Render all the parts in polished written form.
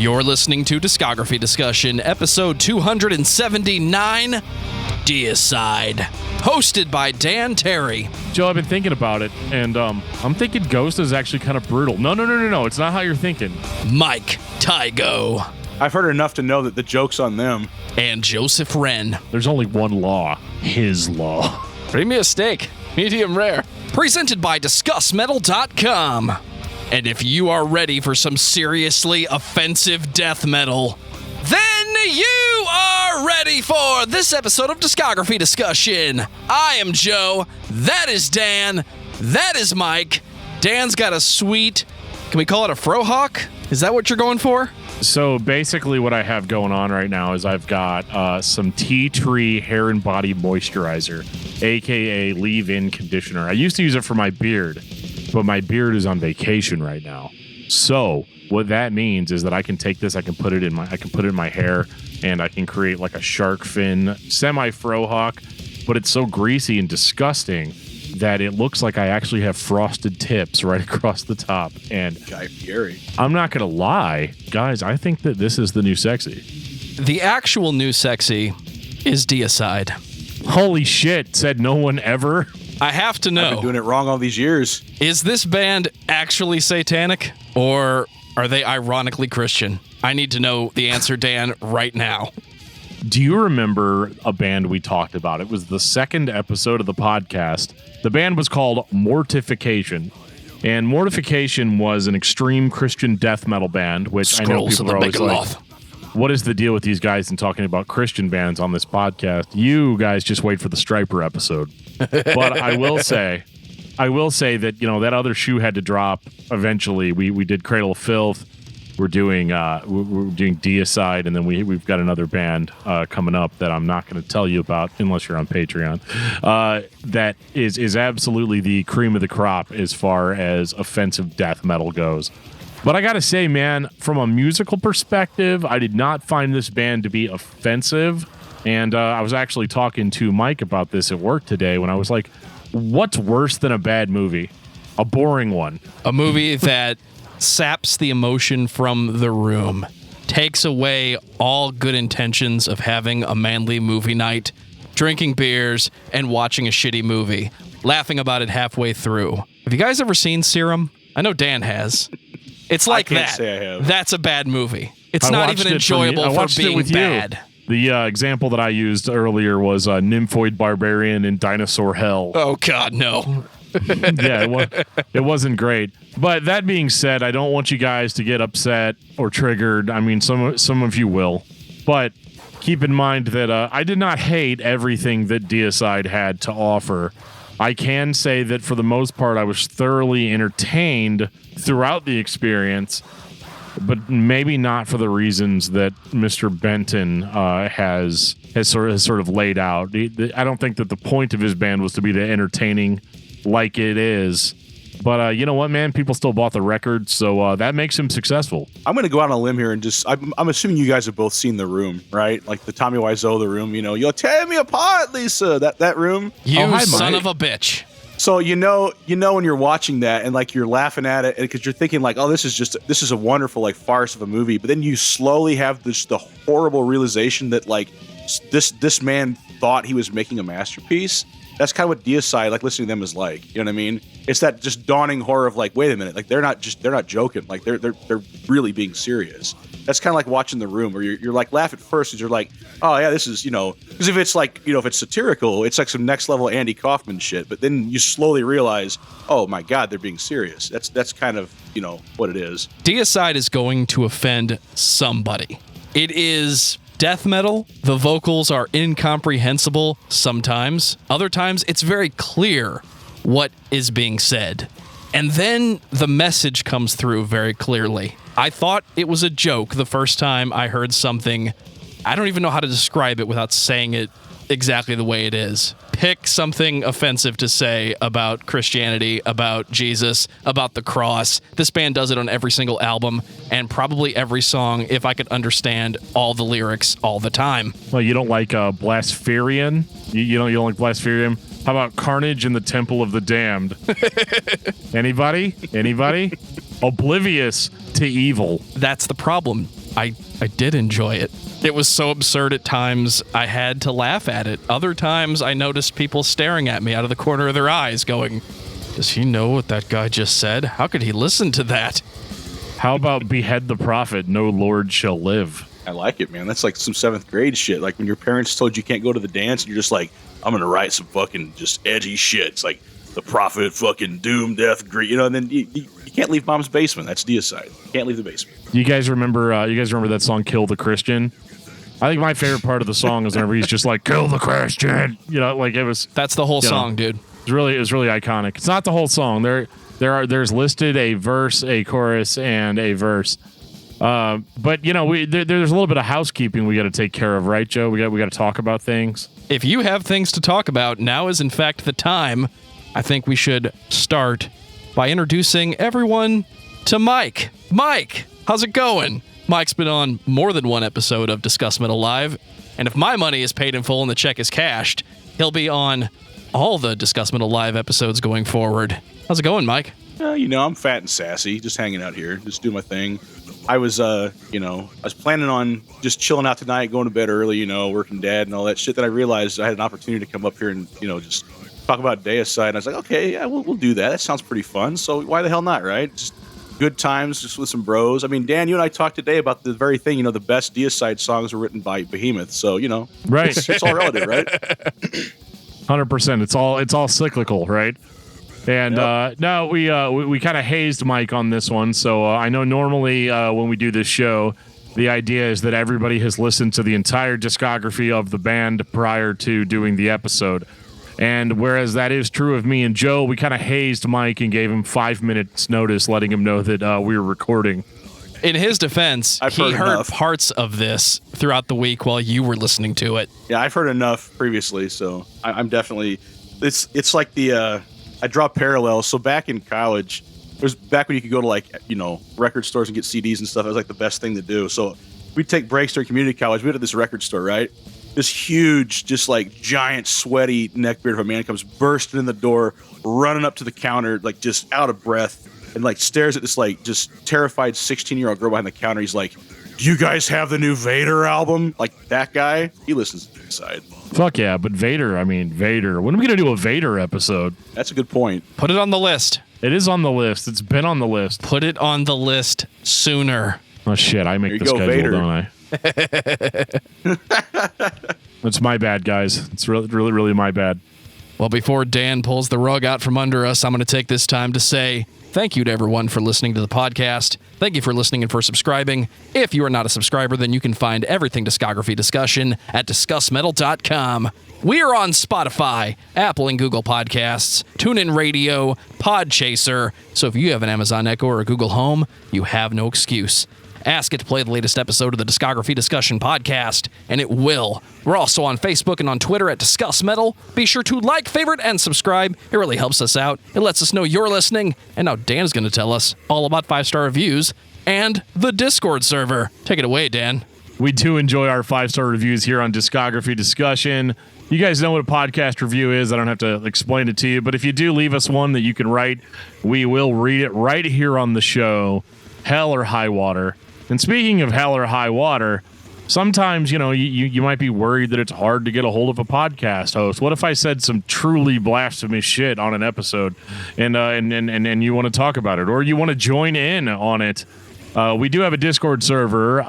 You're listening to Discography Discussion, episode 279, Deicide, hosted by Dan Terry. Joe, I've been thinking about it, and I'm thinking Ghost is actually kind of brutal. No, it's not how you're thinking. Mike Tygo. I've heard enough to know that the joke's on them. And Joseph Wren. There's only one law. His law. Bring me a steak. Medium rare. Presented by discussmetal.com. And if you are ready for some seriously offensive death metal, then you are ready for this episode of Discography Discussion. I am Joe. That is Dan. That is Mike. Dan's got a sweet, can we call it a frohawk? Is that what you're going for? So basically what I have going on right now is I've got some tea tree hair and body moisturizer, aka leave-in conditioner. I used to use it for my beard, but my beard is on vacation right now. So what that means is that I can take this, I can put it in my hair, and I can create like a shark fin semi-frohawk, but it's so greasy and disgusting that it looks like I actually have frosted tips right across the top. And Guy Fieri. I'm not going to lie, guys, I think that this is the new sexy. The actual new sexy is Deicide. Holy shit, said no one ever. I have to I've been know, doing it wrong all these years. is this band actually satanic, or are they ironically Christian? I need to know the answer, Dan, right now. Do you remember a band we talked about? It was the second episode of the podcast. The band was called Mortification. And Mortification was an extreme Christian death metal band, which I know people are always like, what is the deal with these guys and talking about Christian bands on this podcast? You guys just wait for the Striper episode. But I will say that, you know, that other shoe had to drop eventually. We did Cradle of Filth. We're doing Deicide, and then we've got another band coming up that I'm not going to tell you about unless you're on Patreon. That is absolutely the cream of the crop as far as offensive death metal goes. But I got to say, man, from a musical perspective, I did not find this band to be offensive. And I was actually talking to Mike about this at work today when I was like, what's worse than a bad movie? A boring one. A movie that saps the emotion from the room, takes away all good intentions of having a manly movie night, drinking beers, and watching a shitty movie, laughing about it halfway through. Have you guys ever seen Serum? I know Dan has. It's like I can't that. say I have. That's a bad movie. It's I not watched even it enjoyable I for watched it being with bad. You. The example that I used earlier was Nymphoid Barbarian in Dinosaur Hell. Oh, God, no. Yeah, it wasn't great. But that being said, I don't want you guys to get upset or triggered. I mean, some of you will. But keep in mind that I did not hate everything that Deicide had to offer. I can say that for the most part, I was thoroughly entertained throughout the experience, but maybe not for the reasons that Mr. Benton has sort of laid out. I don't think that the point of his band was to be the entertaining like it is. But you know what, man? People still bought the record, so that makes him successful. I'm going to go out on a limb here and just, I'm assuming you guys have both seen The Room, right? Like the Tommy Wiseau, The Room, you know, you'll tear me apart, Lisa, that room. You hi, son Mike. of a bitch. So you know when you're watching that and like you're laughing at it because you're thinking like, oh, this is a wonderful like farce of a movie, but then you slowly have the horrible realization that like this man thought he was making a masterpiece. That's kind of what Deicide, like listening to them, is like. You know what I mean? It's that just dawning horror of like, wait a minute, like they're not joking, like they're really being serious. That's kind of like watching The Room, where you're like laugh at first, and you're like, oh yeah, this is, you know, because if it's like, you know, if it's satirical, it's like some next level Andy Kaufman shit. But then you slowly realize, oh my God, they're being serious. That's kind of, you know, what it is. Deicide is going to offend somebody. It is death metal. The vocals are incomprehensible sometimes. Other times, it's very clear what is being said. And then the message comes through very clearly. I thought it was a joke the first time I heard something. I don't even know how to describe it without saying it exactly the way it is. Pick something offensive to say about Christianity, about Jesus, about the cross. This band does it on every single album and probably every song if I could understand all the lyrics all the time. Well, you don't like Blaspherian? You don't like Blaspherian? How about Carnage in the Temple of the Damned? Anybody? Oblivious to evil. That's the problem. I did enjoy it. It was so absurd at times, I had to laugh at it. Other times, I noticed people staring at me out of the corner of their eyes going, does he know what that guy just said? How could he listen to that? How about behead the prophet, no Lord shall live? I like it, man. That's like some 7th grade shit. Like when your parents told you can't go to the dance and you're just like, I'm going to write some fucking just edgy shit. It's like the prophet, fucking doom, death, greed, and then you can't leave mom's basement. That's Deicide. You can't leave the basement. You guys remember that song Kill the Christian? I think my favorite part of the song is whenever he's just like, kill the Christian. Like it was. That's the whole song, dude. It was really iconic. It's not the whole song. There's listed a verse, a chorus, and a verse. But there's a little bit of housekeeping we got to take care of, right, Joe? We got to talk about things. If you have things to talk about, now is in fact the time. I think we should start by introducing everyone to Mike. Mike, how's it going? Mike's been on more than one episode of Discuss Metal Live, and if my money is paid in full and the check is cashed, he'll be on all the Discuss Metal Live episodes going forward. How's it going, Mike? I'm fat and sassy, just hanging out here, just do my thing. I was planning on just chilling out tonight, going to bed early, working dad and all that shit. Then I realized I had an opportunity to come up here and, just talk about Deicide. And I was like, okay, yeah, we'll do that. That sounds pretty fun. So why the hell not, right? Just good times, just with some bros. I mean, Dan, you and I talked today about the very thing, the best Deicide songs were written by Behemoth. So, right. It's all relative, right? 100%. It's all cyclical, right? And no, we kind of hazed Mike on this one. So I know normally when we do this show, the idea is that everybody has listened to the entire discography of the band prior to doing the episode. And whereas that is true of me and Joe, we kind of hazed Mike and gave him 5 minutes notice, letting him know that we were recording. In his defense, he heard parts of this throughout the week while you were listening to it. Yeah, I've heard enough previously, so I'm definitely... It's like the... I draw parallels. So back in college, it was back when you could go to record stores and get CDs and stuff. It was like the best thing to do. So we'd take breaks during community college. We'd at this record store, right? This huge, just like giant, sweaty neckbeard of a man comes bursting in the door, running up to the counter, like just out of breath, and like stares at this like just terrified 16-year-old girl behind the counter. He's like, "Do you guys have the new Vader album?" Like that guy, he listens to Deicide. Fuck yeah, but Vader. When are we going to do a Vader episode? That's a good point. Put it on the list. It is on the list. It's been on the list. Put it on the list sooner. Oh, shit. I make the schedule, Vader. don't I? It's my bad, guys. It's really, really, really my bad. Well, before Dan pulls the rug out from under us, I'm going to take this time to say thank you to everyone for listening to the podcast. Thank you for listening and for subscribing. If you are not a subscriber, then you can find everything Discography Discussion at discussmetal.com. We are on Spotify, Apple and Google Podcasts, TuneIn Radio, Podchaser. So if you have an Amazon Echo or a Google Home, you have no excuse. Ask it to play the latest episode of the Discography Discussion podcast, and it will. We're also on Facebook and on Twitter at Discuss Metal. Be sure to like, favorite, and subscribe. It really helps us out. It lets us know you're listening. And now Dan's going to tell us all about 5-star reviews and the Discord server. Take it away, Dan. We do enjoy our 5-star reviews here on Discography Discussion. You guys know what a podcast review is. I don't have to explain it to you. But if you do leave us one that you can write, we will read it right here on the show, hell or high water. And speaking of hell or high water, sometimes, you might be worried that it's hard to get a hold of a podcast host. What if I said some truly blasphemous shit on an episode and you want to talk about it, or you want to join in on it? We do have a Discord server,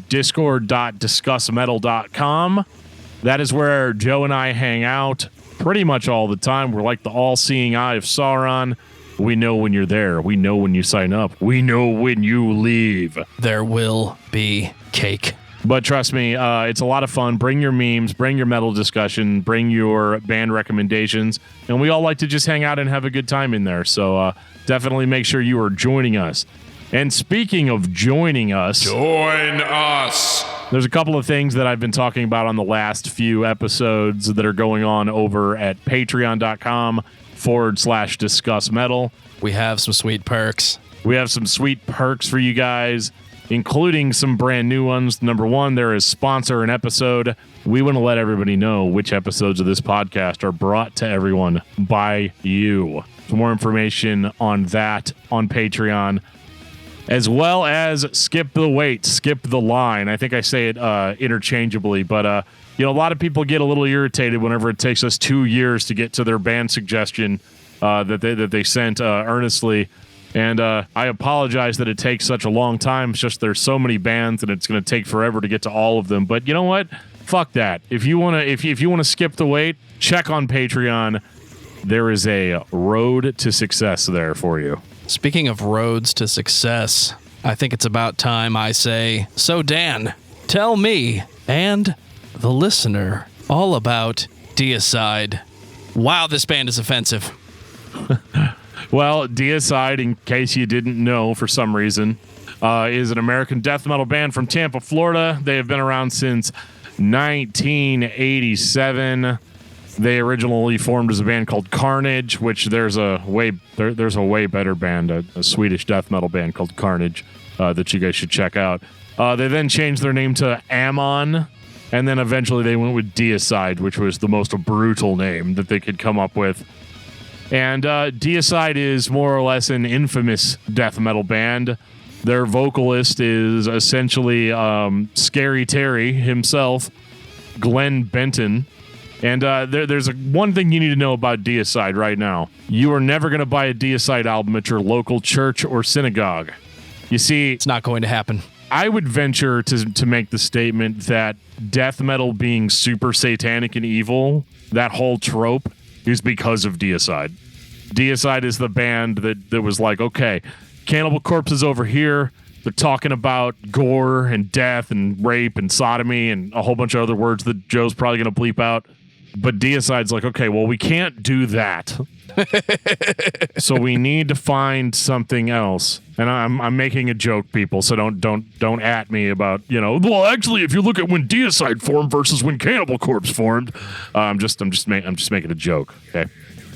discord.discussmetal.com. That is where Joe and I hang out pretty much all the time. We're like the all-seeing eye of Sauron. We know when you're there. We know when you sign up. We know when you leave. There will be cake. But trust me, it's a lot of fun. Bring your memes, bring your metal discussion, bring your band recommendations, and we all like to just hang out and have a good time in there. So definitely make sure you are joining us. And speaking of joining us, join us. There's a couple of things that I've been talking about on the last few episodes that are going on over at patreon.com/discussmetal. We have some sweet perks. We have some sweet perks for you guys, including some brand new ones. Number one, there is sponsor an episode. We want to let everybody know which episodes of this podcast are brought to everyone by you. For more information on that on Patreon. as well as Skip the Wait, Skip the Line. I think I say it interchangeably, but a lot of people get a little irritated whenever it takes us 2 years to get to their band suggestion that they sent earnestly. And I apologize that it takes such a long time. It's just there's so many bands and it's going to take forever to get to all of them. But you know what? Fuck that. If you want to skip the wait, check on Patreon. There is a road to success there for you. Speaking of roads to success, I think it's about time I say, so Dan, tell me and the listener all about Deicide. Wow, this band is offensive. Well, Deicide, in case you didn't know for some reason, is an American death metal band from Tampa, Florida. They have been around since 1987. They originally formed as a band called Carnage, which there's a way better band, a Swedish death metal band called Carnage, that you guys should check out. They then changed their name to Ammon, and then eventually they went with Deicide, which was the most brutal name that they could come up with. And Deicide is more or less an infamous death metal band. Their vocalist is essentially Scary Terry himself, Glenn Benton. And there's one thing you need to know about Deicide right now. You are never going to buy a Deicide album at your local church or synagogue. You see, it's not going to happen. I would venture to make the statement that death metal being super satanic and evil, that whole trope, is because of Deicide. Deicide is the band that was like, okay, Cannibal Corpse is over here. They're talking about gore and death and rape and sodomy and a whole bunch of other words that Joe's probably going to bleep out. But Deicide's like, okay, well, we can't do that. So we need to find something else. And I'm making a joke, people, so don't at me about, well, actually, if you look at when Deicide formed versus when Cannibal Corpse formed, I'm just making a joke, okay?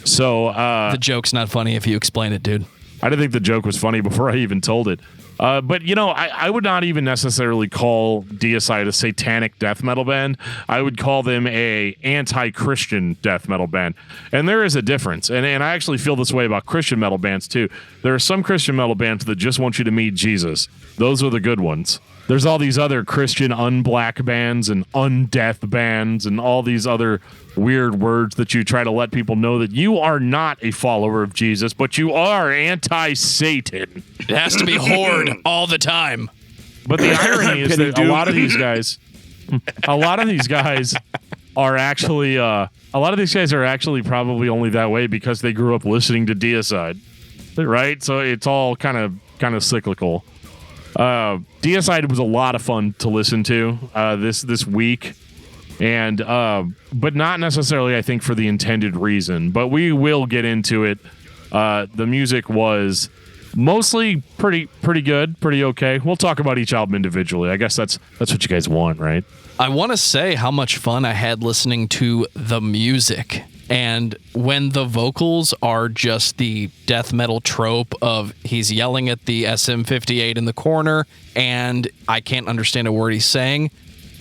So the joke's not funny if you explain it, dude. I didn't think the joke was funny before I even told it. But, I would not even necessarily call Deicide a satanic death metal band. I would call them a anti-Christian death metal band. And there is a difference. And I actually feel this way about Christian metal bands, too. There are some Christian metal bands that just want you to meet Jesus. Those are the good ones. There's all these other Christian unblack bands and undeath bands and all these other weird words that you try to let people know that you are not a follower of Jesus, but you are anti-Satan. It has to be horde all the time. But the irony is that a lot of these guys are actually probably only that way because they grew up listening to Deicide, right? So it's all kind of cyclical. Deicide was a lot of fun to listen to this week, and but not necessarily, I think, for the intended reason. But we will get into it. The music was mostly pretty good, pretty okay. We'll talk about each album individually. I guess that's what you guys want, right? I want to say how much fun I had listening to the music. And when the vocals are just the death metal trope of he's yelling at the SM58 in the corner and I can't understand a word he's saying,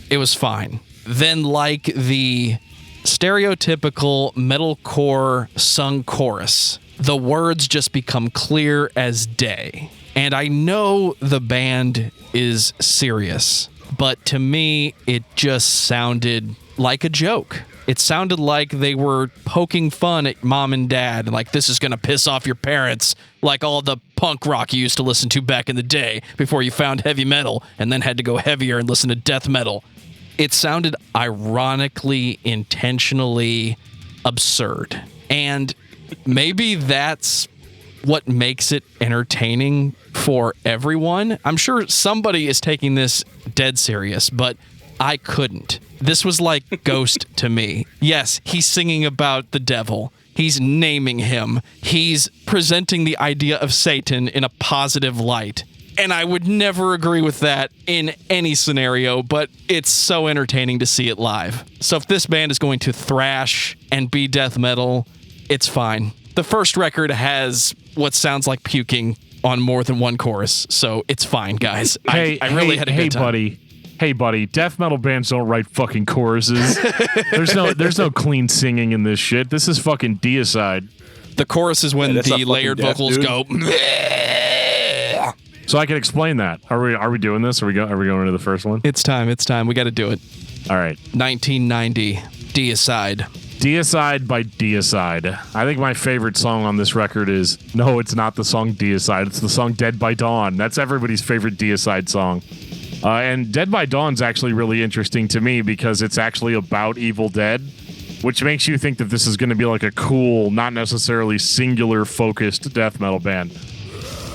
it was fine. Then like the stereotypical metalcore sung chorus, the words just become clear as day. And I know the band is serious, but to me, it just sounded like a joke. It sounded like they were poking fun at mom and dad, like this is going to piss off your parents, like all the punk rock you used to listen to back in the day before you found heavy metal and then had to go heavier and listen to death metal. It sounded ironically, intentionally absurd. And maybe that's what makes it entertaining for everyone. I'm sure somebody is taking this dead serious, but I couldn't. This was like Ghost to me. Yes, he's singing about the devil. He's naming him. He's presenting the idea of Satan in a positive light. And I would never agree with that in any scenario, but it's so entertaining to see it live. So if this band is going to thrash and be death metal, it's fine. The first record has what sounds like puking on more than one chorus, so it's fine, guys. I really had a good time. Hey, buddy, death metal bands don't write fucking choruses. There's no clean singing in this shit. This is fucking Deicide. The chorus is when the layered vocals go. So I can explain that. Are we doing this? Are we going into the first one? It's time. We got to do it. All right. 1990, Deicide. Deicide by Deicide. I think my favorite song on this record is, no, it's not the song Deicide. It's the song Dead by Dawn. That's everybody's favorite Deicide song. And Dead by Dawn's actually really interesting to me because it's actually about Evil Dead, which makes you think that this is going to be like a cool, not necessarily singular focused death metal band.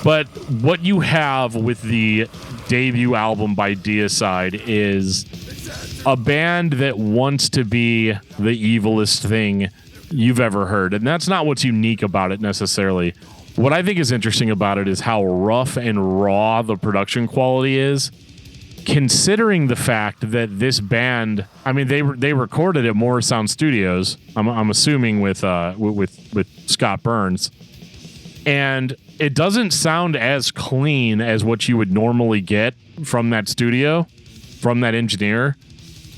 But what you have with the debut album by Deicide is a band that wants to be the evilest thing you've ever heard. And that's not what's unique about it necessarily. What I think is interesting about it is how rough and raw the production quality is, considering the fact that this band, I mean, they recorded at Morrisound Studios, I'm assuming with Scott Burns, and it doesn't sound as clean as what you would normally get from that studio, from that engineer.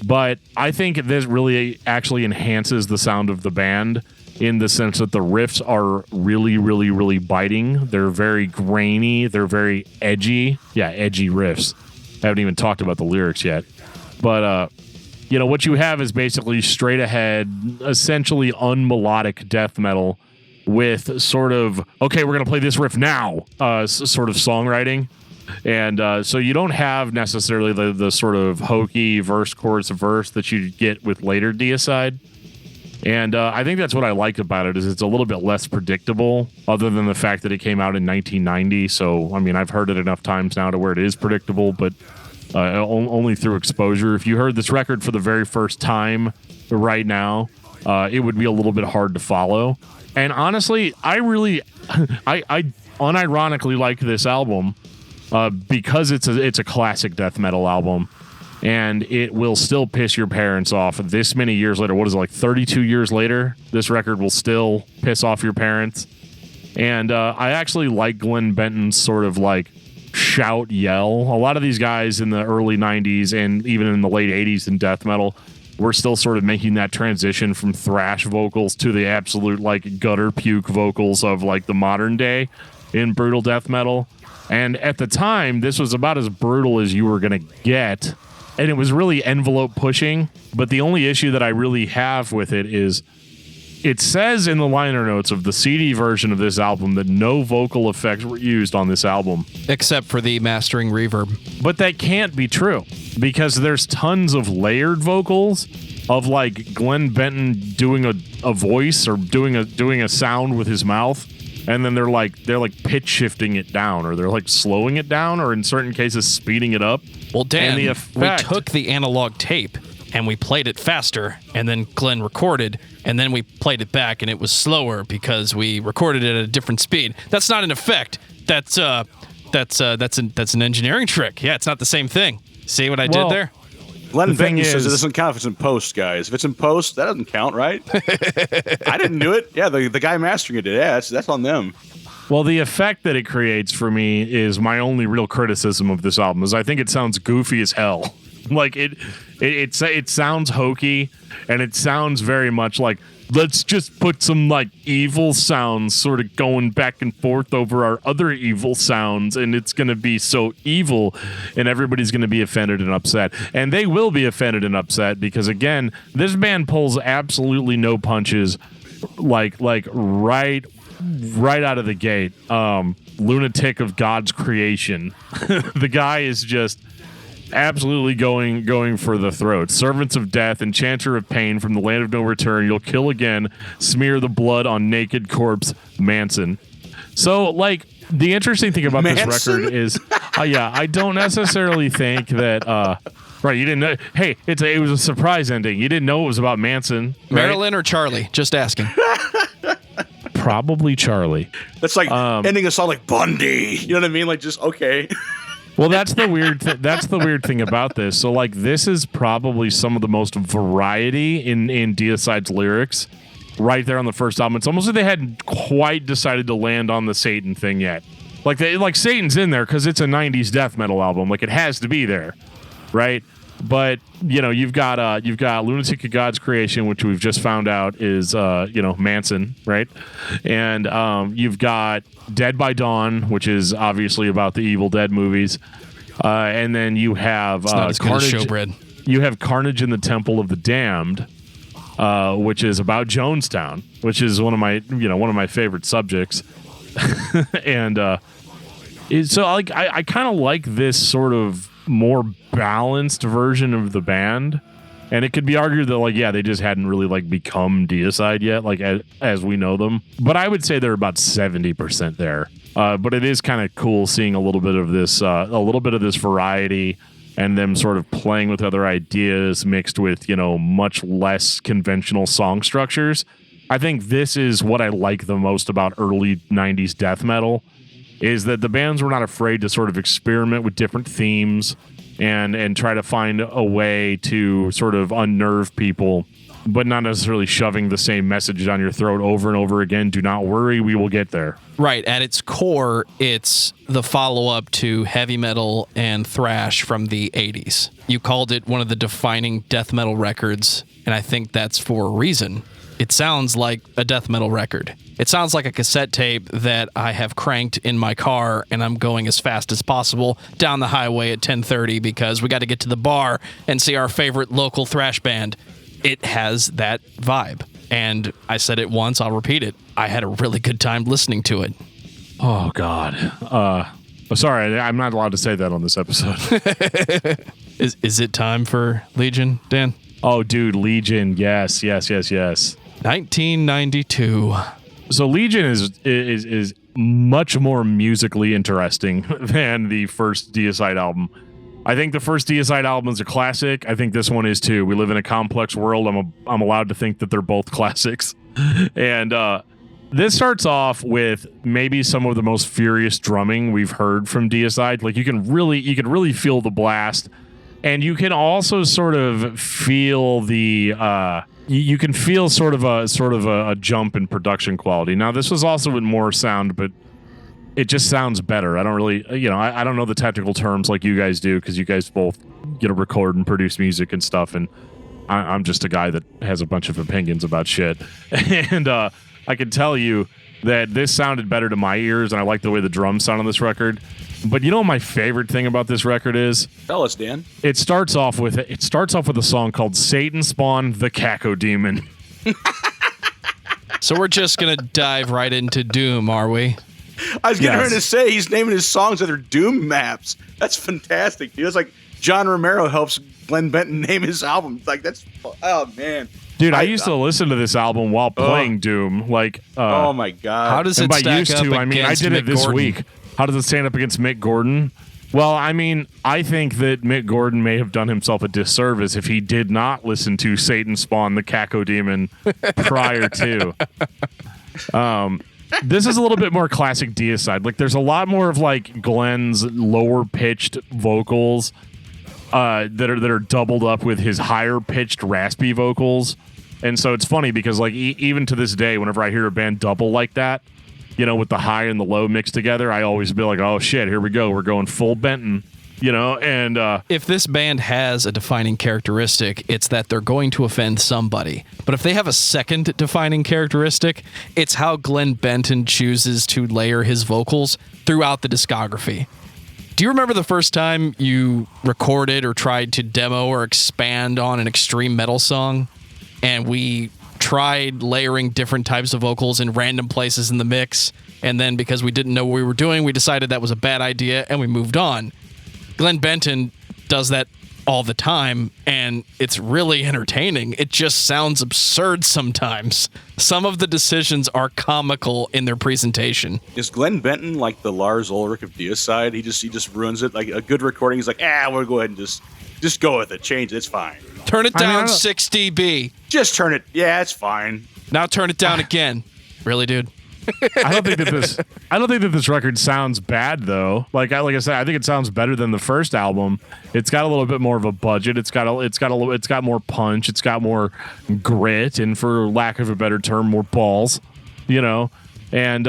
But I think this really actually enhances the sound of the band in the sense that the riffs are really, really, really biting. They're very grainy. They're very edgy. Yeah, edgy riffs. I haven't even talked about the lyrics yet. But, what you have is basically straight ahead, essentially unmelodic death metal with sort of, okay, we're going to play this riff now, sort of songwriting. And so you don't have necessarily the sort of hokey verse, chorus, verse that you get with later Deicide. And I think that's what I like about it is it's a little bit less predictable other than the fact that it came out in 1990. So, I mean, I've heard it enough times now to where it is predictable, but only through exposure. If you heard this record for the very first time right now, it would be a little bit hard to follow. And honestly, I unironically like this album because it's a classic death metal album, and it will still piss your parents off this many years later. What is it, like 32 years later? This record will still piss off your parents. And I actually like Glenn Benton's sort of like shout yell. A lot of these guys in the early 90s and even in the late 80s in death metal we're still sort of making that transition from thrash vocals to the absolute like gutter puke vocals of like the modern day in brutal death metal. And at the time, this was about as brutal as you were going to get. And it was really envelope pushing. But the only issue that I really have with it is it says in the liner notes of the CD version of this album that no vocal effects were used on this album. Except for the mastering reverb. But that can't be true because there's tons of layered vocals of like Glenn Benton doing a voice or doing a sound with his mouth. And then they're like pitch shifting it down, or they're like slowing it down, or in certain cases speeding it up. Well, Dan, we took the analog tape and we played it faster, and then Glenn recorded, and then we played it back, and it was slower because we recorded it at a different speed. That's not an effect. That's an engineering trick. Yeah, it's not the same thing. See what I did there? Glenn Benton says it doesn't count if it's in post, guys. If it's in post, that doesn't count, right? I didn't do it. Yeah, the guy mastering it did. Yeah, that's on them. Well, the effect that it creates for me is my only real criticism of this album. Is I think it sounds goofy as hell. Like it sounds hokey, and it sounds very much like let's just put some like evil sounds sort of going back and forth over our other evil sounds, and it's going to be so evil, and everybody's going to be offended and upset. And they will be offended and upset because, again, this band pulls absolutely no punches, like right out of the gate. Lunatic of God's creation. The guy is just absolutely going for the throat. Servants of death, enchanter of pain, from the land of no return, you'll kill again, smear the blood on naked corpse, Manson. So, like, the interesting thing about Manson? this record is, I don't necessarily think that, right, you didn't know, hey, it was a surprise ending. You didn't know it was about Manson. Right? Marilyn or Charlie? Just asking. Probably Charlie. That's like ending a song like Bundy. You know what I mean? Like, just, okay. Well, that's the weird thing about this. So, like, this is probably some of the most variety in Deicide's lyrics right there on the first album. It's almost like they hadn't quite decided to land on the Satan thing yet. Like, Satan's in there because it's a 90s death metal album. Like, it has to be there, right? But you've got Lunatic of God's Creation, which we've just found out is Manson, right? And you've got Dead by Dawn, which is obviously about the Evil Dead movies. And then you have Carnage. Showbread. You have Carnage in the Temple of the Damned, which is about Jonestown, which is one of my favorite subjects. And so I kind of like this sort of more balanced version of the band. And it could be argued that they just hadn't really become Deicide yet, as we know them. But I would say they're about 70% there. But it is kind of cool seeing a little bit of this variety and them sort of playing with other ideas mixed with, much less conventional song structures. I think this is what I like the most about early 90s death metal, is that the bands were not afraid to sort of experiment with different themes and try to find a way to sort of unnerve people, but not necessarily shoving the same message down your throat over and over again. Do not worry, we will get there. Right. At its core, it's the follow-up to heavy metal and thrash from the 80s. You called it one of the defining death metal records, and I think that's for a reason. It sounds like a death metal record. It sounds like a cassette tape that I have cranked in my car and I'm going as fast as possible down the highway at 10:30 because we got to get to the bar and see our favorite local thrash band. It has that vibe. And I said it once, I'll repeat it. I had a really good time listening to it. Oh, God. Sorry, I'm not allowed to say that on this episode. Is it time for Legion, Dan? Oh, dude, Legion. Yes. 1992. So Legion is much more musically interesting than the first Deicide album. I think the first Deicide album is a classic. I think this one is too. We live in a complex world. I'm allowed to think that they're both classics. And this starts off with maybe some of the most furious drumming we've heard from Deicide. You can really feel the blast, and you can also sort of feel the you can feel sort of a jump in production quality. Now, this was also with more sound, but it just sounds better. I don't really, I don't know the technical terms like you guys do, because you guys both, record and produce music and stuff. And I'm just a guy that has a bunch of opinions about shit. And I can tell you that this sounded better to my ears, and I like the way the drums sound on this record. But what my favorite thing about this record is? Tell us, Dan. It starts off with a song called Satan Spawned the Cacodemon. So we're just going to dive right into Doom, are we? I was getting ready to say he's naming his songs after Doom maps. That's fantastic, dude. It's like John Romero helps Glenn Benton name his album. That's, oh man. Dude, I used to listen to this album while playing Doom. Oh my God. How does it stack up against I did it this week. How does it stand up against Mick Gordon? Well, I think that Mick Gordon may have done himself a disservice if he did not listen to Satan Spawn the Cacodemon prior to. This is a little bit more classic Deicide. There's a lot more of Glenn's lower pitched vocals that are doubled up with his higher pitched raspy vocals. And so it's funny because even to this day, whenever I hear a band double like that, with the high and the low mixed together, I always be like, oh shit, here we go. We're going full Benton, and if this band has a defining characteristic, it's that they're going to offend somebody. But if they have a second defining characteristic, it's how Glenn Benton chooses to layer his vocals throughout the discography. Do you remember the first time you recorded or tried to demo or expand on an extreme metal song? And we tried layering different types of vocals in random places in the mix, and then because we didn't know what we were doing, we decided that was a bad idea and we moved on. Glenn Benton does that all the time, and it's really entertaining. It just sounds absurd sometimes. Some of the decisions are comical in their presentation. Is Glenn Benton like the Lars Ulrich of Deicide? He just ruins it. Like a good recording, he's like, we'll go ahead and just go with it. Change it. It's fine. Turn it down 6 dB. Just turn it. Yeah, it's fine. Now turn it down again. Really, dude? I don't think that this record sounds bad though. Like I said, I think it sounds better than the first album. It's got a little bit more of a budget. It's got more punch. It's got more grit, and for lack of a better term, more balls. And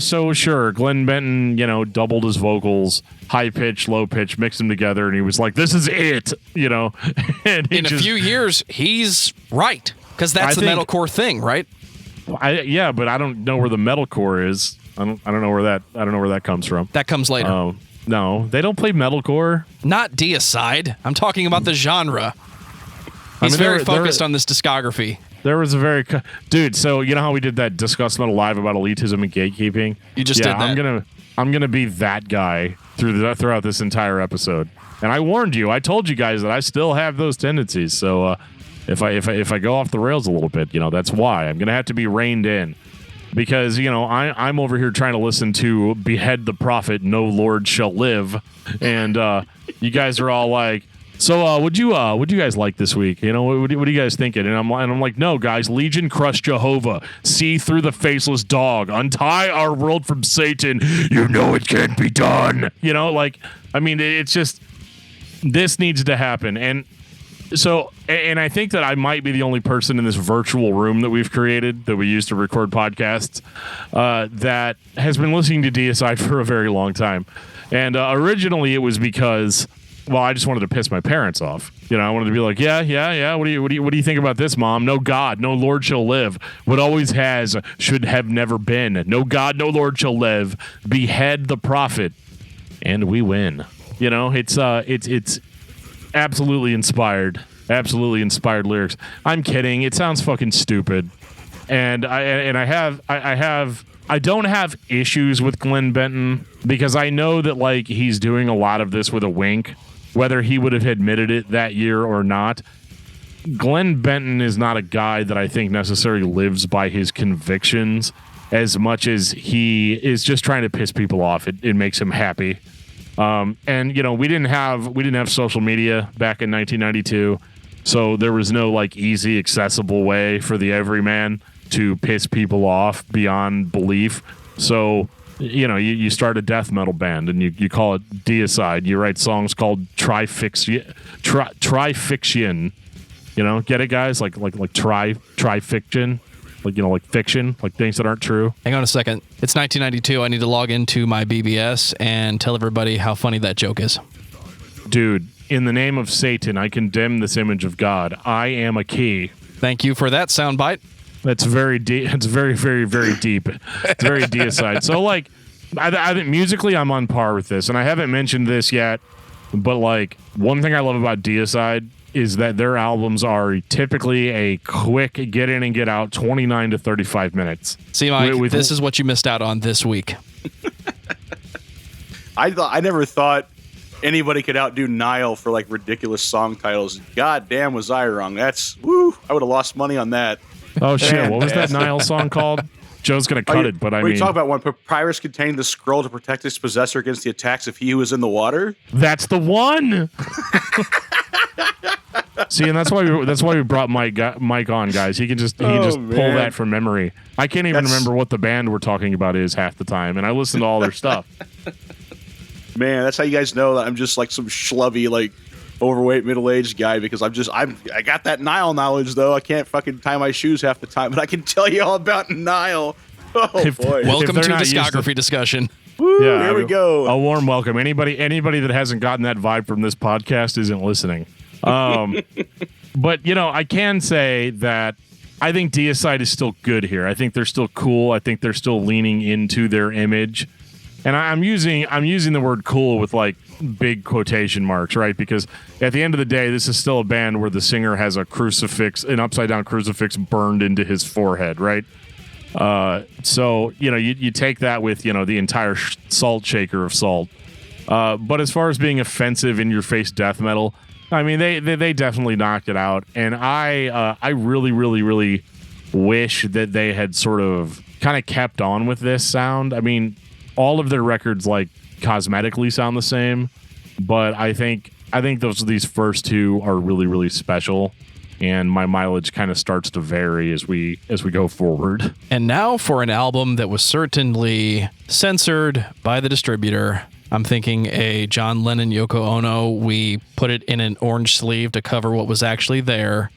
so sure, Glenn Benton, doubled his vocals, high pitch, low pitch, mixed them together, and he was like, "This is it," And in a few years, he's right, because that's the metalcore thing, right? But I don't know where the metalcore is. I don't know where that comes from. That comes later. No, they don't play metalcore. Not Deicide. I'm talking about the genre. He's very focused on this discography. There was a dude. So you know how we did that Discuss Metal live about elitism and gatekeeping? You just did that. I'm gonna be that guy throughout this entire episode. And I warned you. I told you guys that I still have those tendencies. So if I go off the rails a little bit, that's why I'm gonna have to be reined in. Because I'm over here trying to listen to "Behead the Prophet, No Lord Shall Live," and you guys are all like, "So, would you guys like this week? What are you guys thinking?" And I'm like, "No, guys, Legion crush Jehovah, see through the faceless dog, untie our world from Satan. It can't be done." It's just this needs to happen, and so, and I think that I might be the only person in this virtual room that we've created that we use to record podcasts that has been listening to Deicide for a very long time, and originally it was because. Well, I just wanted to piss my parents off. I wanted to be like, yeah. What do you think about this, Mom? No God, no Lord shall live. What always has should have never been. No God, no Lord shall live. Behead the prophet, and we win. It's absolutely inspired. Absolutely inspired lyrics. I'm kidding. It sounds fucking stupid, and I don't have issues with Glenn Benton because I know that he's doing a lot of this with a wink. Whether he would have admitted it that year or not, Glenn Benton is not a guy that I think necessarily lives by his convictions as much as he is just trying to piss people off. It makes him happy. And we didn't have social media back in 1992, so there was no easy accessible way for the everyman to piss people off beyond belief. So you start a death metal band and you call it Deicide. You write songs called Trifixion. Get it, guys? Like trifiction, like fiction, like things that aren't true. Hang on a second. It's 1992. I need to log into my BBS and tell everybody how funny that joke is. Dude, in the name of Satan, I condemn this image of God. I am a key. Thank you for that soundbite. That's very deep. It's very, very, very deep. It's very Deicide. So, I think musically, I'm on par with this, and I haven't mentioned this yet. But one thing I love about Deicide is that their albums are typically a quick get in and get out, 29 to 35 minutes. See, Mike, this is what you missed out on this week. I never thought anybody could outdo Nile for ridiculous song titles. God damn, was I wrong? I would have lost money on that. Oh shit! What was that Nile song called? Joe's gonna cut it, but I mean, you talk about when papyrus contained the scroll to protect its possessor against the attacks of he who is in the water. That's the one. See, and that's why we brought Mike on, guys. He can just pull that from memory. I can't even remember what the band we're talking about is half the time, and I listen to all their stuff. Man, that's how you guys know that I'm just some schlubby overweight middle-aged guy because I got that Nile knowledge though. I can't fucking tie my shoes half the time, but I can tell you all about Nile. Oh boy! Welcome to discography discussion. Woo, yeah, here we go. A warm welcome. Anybody that hasn't gotten that vibe from this podcast isn't listening. But I can say that I think Deicide is still good here. I think they're still cool. I think they're still leaning into their image. And I'm using the word cool with big quotation marks, right? Because at the end of the day, this is still a band where the singer has an upside down crucifix burned into his forehead, right? So you take that with the entire salt shaker of salt. But as far as being offensive in your face death metal, I mean they definitely knocked it out, and I really really really wish that they had sort of kind of kept on with this sound. I mean, all of their records cosmetically sound the same, but I think these first two are really really special, and my mileage kind of starts to vary as we go forward. And now for an album that was certainly censored by the distributor. I'm thinking a John Lennon Yoko Ono. We put it in an orange sleeve to cover what was actually there.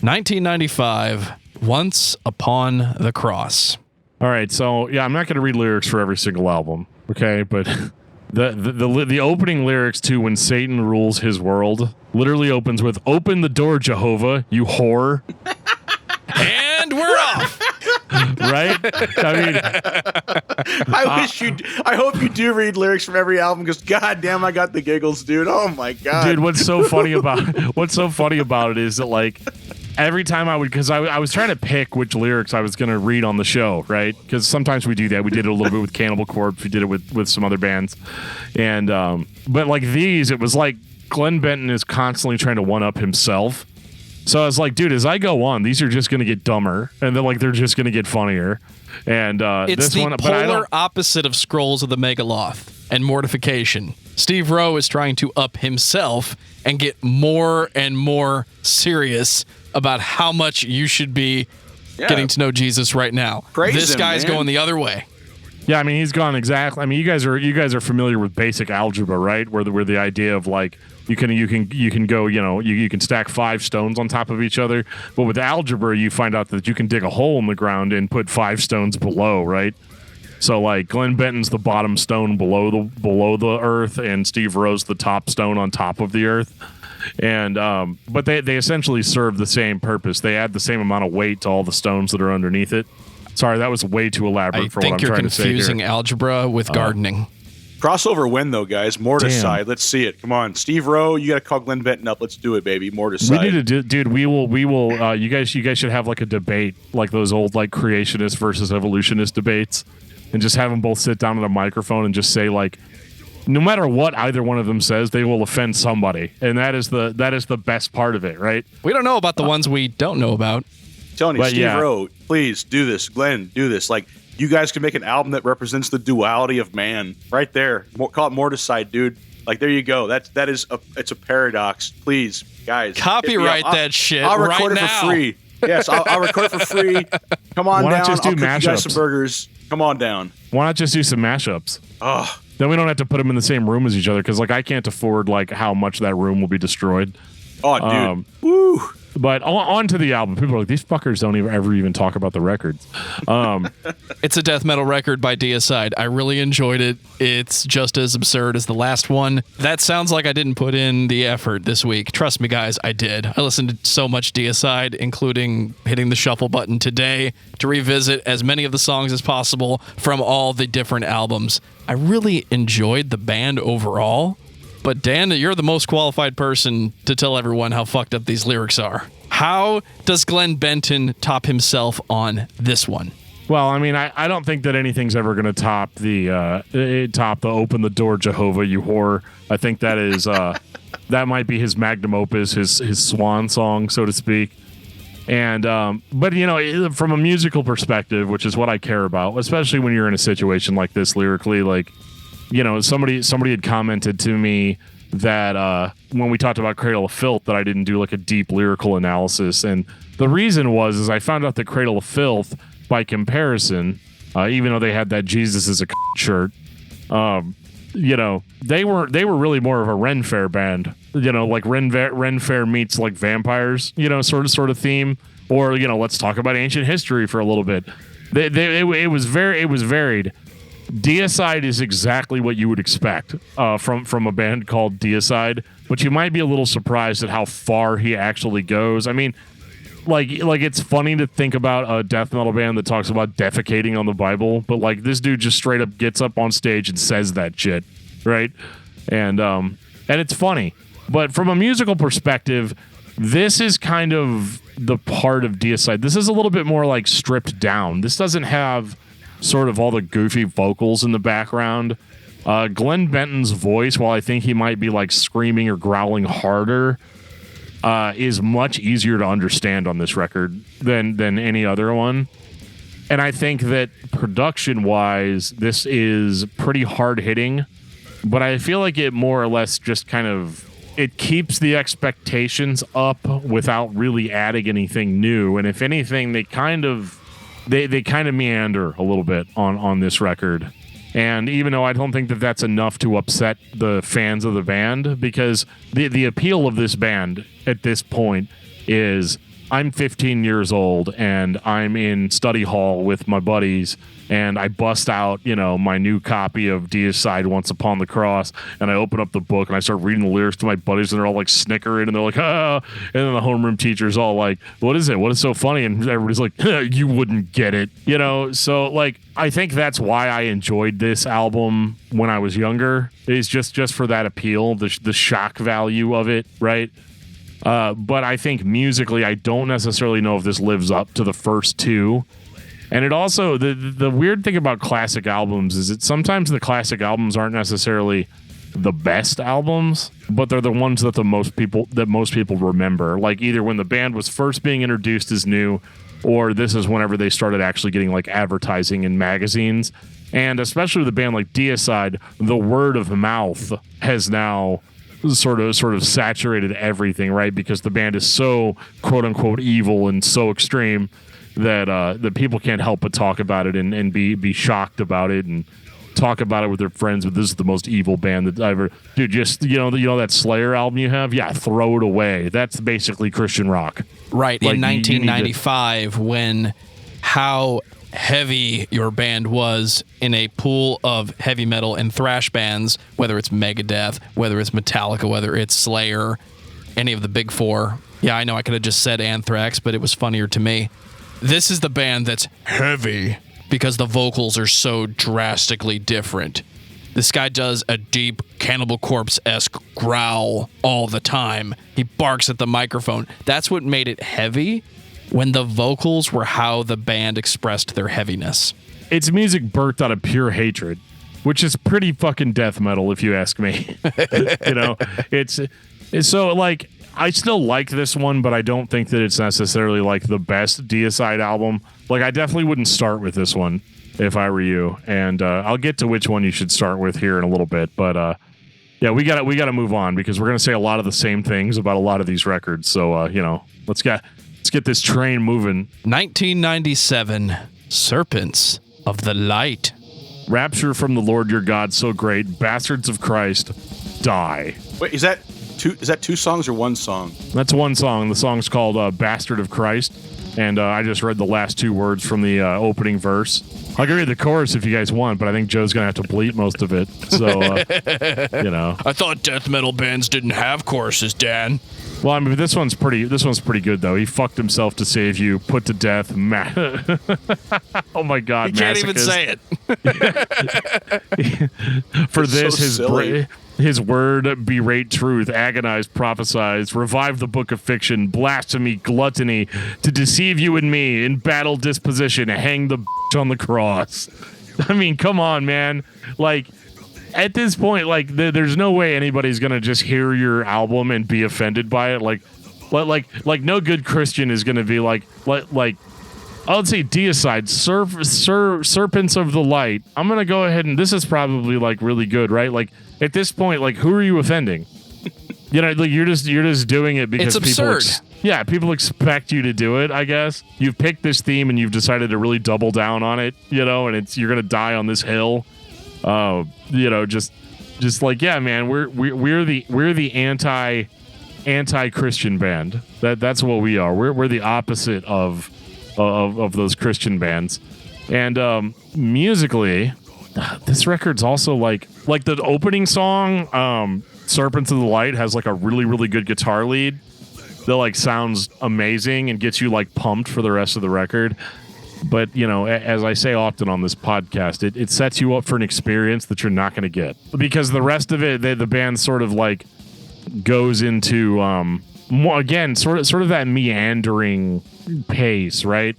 1995, Once Upon the Cross. All right, so yeah, I'm not going to read lyrics for every single album, okay? But the opening lyrics to "When Satan Rules His World" literally opens with "Open the door, Jehovah, you whore." And we're off. Right? I mean, I hope you do read lyrics from every album because goddamn, I got the giggles, dude. Oh my god, dude, what's so funny about it is that like every time I would, because I was trying to pick which lyrics I was going to read on the show, right? Because sometimes we do that. We did it a little bit with Cannibal Corpse. We did it with some other bands, and but like these, it was like Glenn Benton is constantly trying to one up himself. So I was like, dude, as I go on, these are just going to get dumber, and then like they're just going to get funnier. And it's this the one, polar opposite of Scrolls of the Megaloth and Mortification. Steve Rowe is trying to up himself and get more and more serious about how much you should be getting to know Jesus right now. This guy's going the other way. Yeah, I mean, he's gone exactly. I mean, you guys are familiar with basic algebra, right? Where the idea of like you can go, you can stack 5 stones on top of each other, but with algebra, you find out that you can dig a hole in the ground and put 5 stones below, right? So like Glenn Benton's the bottom stone below the earth, and Steve Rowe's the top stone on top of the earth. And but they essentially serve the same purpose. They add the same amount of weight to all the stones that are underneath it. Sorry, that was way too elaborate for what I'm trying to say here. I think you're confusing algebra with gardening. Crossover win though, guys. Morticide. Let's see it. Come on, Steve Rowe. You got to call Glenn Benton up. Let's do it, baby. Morticide. We need to dude. We will. You guys should have like a debate, like those old like creationist versus evolutionist debates, and just have them both sit down at a microphone and just say like, no matter what either one of them says, they will offend somebody, and that is the best part of it, right? We don't know about the ones we don't know about. Tony, Steve Rowe, please do this. Glenn, do this. Like, you guys can make an album that represents the duality of man right there. Call it Morticide, dude. Like, there you go. It's a paradox. Please, guys. Copyright that shit. I'll record it now. for free. Yes, I'll record it for free. Come on down. Why not just do I'll cook mashups? you guys some burgers. Come on down. Why not just do some mashups? Oh. Then we don't have to put them in the same room as each other, because like I can't afford like how much that room will be destroyed. Oh, dude. Woo. But on to the album. People are like, these fuckers don't ever even talk about the records. It's a death metal record by Deicide. I really enjoyed it. It's just as absurd as the last one. That sounds like I didn't put in the effort this week. Trust me, guys, I did. I listened to so much Deicide, including hitting the shuffle button today to revisit as many of the songs as possible from all the different albums. I really enjoyed the band overall. But Dan, you're the most qualified person to tell everyone how fucked up these lyrics are. How does Glenn Benton top himself on this one? Well, I mean, I don't think that anything's ever going to top the "Open the Door, Jehovah, you whore." I think that is that might be his magnum opus, his swan song, so to speak. And but from a musical perspective, which is what I care about, especially when you're in a situation like this lyrically, like. Somebody had commented to me that when we talked about Cradle of Filth that I didn't do like a deep lyrical analysis, and the reason was I found out that Cradle of Filth, by comparison, even though they had that Jesus is a shirt, they were really more of a Ren Fair band, like Ren Fair meets like vampires, sort of theme, or let's talk about ancient history for a little bit. It was varied. Deicide is exactly what you would expect from a band called Deicide, but you might be a little surprised at how far he actually goes. I mean, like it's funny to think about a death metal band that talks about defecating on the Bible, but like this dude just straight up gets up on stage and says that shit, right? And it's funny. But from a musical perspective, this is kind of the part of Deicide. This is a little bit more like stripped down. This doesn't have sort of all the goofy vocals in the background. Glenn Benton's voice, while I think he might be like screaming or growling harder, is much easier to understand on this record than any other one. And I think that production-wise, this is pretty hard-hitting, but I feel like it more or less just kind of it keeps the expectations up without really adding anything new. And if anything, they kind of meander a little bit on this record. And even though I don't think that that's enough to upset the fans of the band, because the appeal of this band at this point is I'm 15 years old and I'm in study hall with my buddies and I bust out, my new copy of Deicide Once Upon the Cross, and I open up the book and I start reading the lyrics to my buddies and they're all like snickering and they're like, ah, and then the homeroom teacher's all like, what is it? What is so funny? And everybody's like, you wouldn't get it, so like, I think that's why I enjoyed this album when I was younger, is just for that appeal, the shock value of it, right? But I think musically, I don't necessarily know if this lives up to the first two. And it also, the weird thing about classic albums is that sometimes the classic albums aren't necessarily the best albums, but they're the ones that most people remember. Like either when the band was first being introduced as new, or this is whenever they started actually getting like advertising in magazines. And especially with a band like Deicide, the word of mouth has now sort of saturated everything, right? Because the band is so quote unquote evil and so extreme that people can't help but talk about it and be shocked about it and talk about it with their friends. But this is the most evil band that I ever, dude. Just that Slayer album you have, yeah, throw it away. That's basically Christian rock, right? Like, in 1995, when how heavy your band was in a pool of heavy metal and thrash bands, whether it's Megadeth, whether it's Metallica, whether it's Slayer, any of the big four. Yeah, I know I could have just said Anthrax, but it was funnier to me. This is the band that's heavy because the vocals are so drastically different. This guy does a deep Cannibal Corpse-esque growl all the time. He barks at the microphone. That's what made it heavy, when the vocals were how the band expressed their heaviness. It's music birthed out of pure hatred, which is pretty fucking death metal if you ask me. It's so like, I still like this one, but I don't think that it's necessarily like the best Deicide album. Like, I definitely wouldn't start with this one if I were you. And I'll get to which one you should start with here in a little bit. But yeah, we got to move on because we're going to say a lot of the same things about a lot of these records. So, let's get this train moving. 1997, Serpents of the Light. Rapture from the Lord your God so great, bastards of Christ, die. Wait, is that two songs or one song? That's one song. The song's called Bastard of Christ, and I just read the last two words from the opening verse. I can read the chorus if you guys want, but I think Joe's going to have to bleep most of it. So, I thought death metal bands didn't have choruses, Dan. Well, I mean, this one's pretty good though. He fucked himself to save you, put to death. Oh my God! He can't even say it. For it's this, so his word, berate truth, agonize, prophesize, revive the book of fiction, blasphemy, gluttony, to deceive you and me in battle disposition, hang the bitch on the cross. I mean, come on, man. Like, at this point, like, there's no way anybody's gonna just hear your album and be offended by it. Like no good Christian is gonna be like I would say Deicide, Serpents of the Light. I'm gonna go ahead and this is probably like really good, right? Like at this point, like who are you offending? Like you're just doing it because it's absurd. People expect you to do it. I guess you've picked this theme and you've decided to really double down on it. And you're gonna die on this hill. Just like, yeah, man, we're the anti-Christian band. That's what we are. We're the opposite of those Christian bands. And musically, this record's also like the opening song, Serpents of the Light, has like a really, really good guitar lead that like sounds amazing and gets you like pumped for the rest of the record. But, as I say often on this podcast, it sets you up for an experience that you're not going to get. Because the rest of it, the band sort of like goes into, more, again, sort of that meandering pace, right?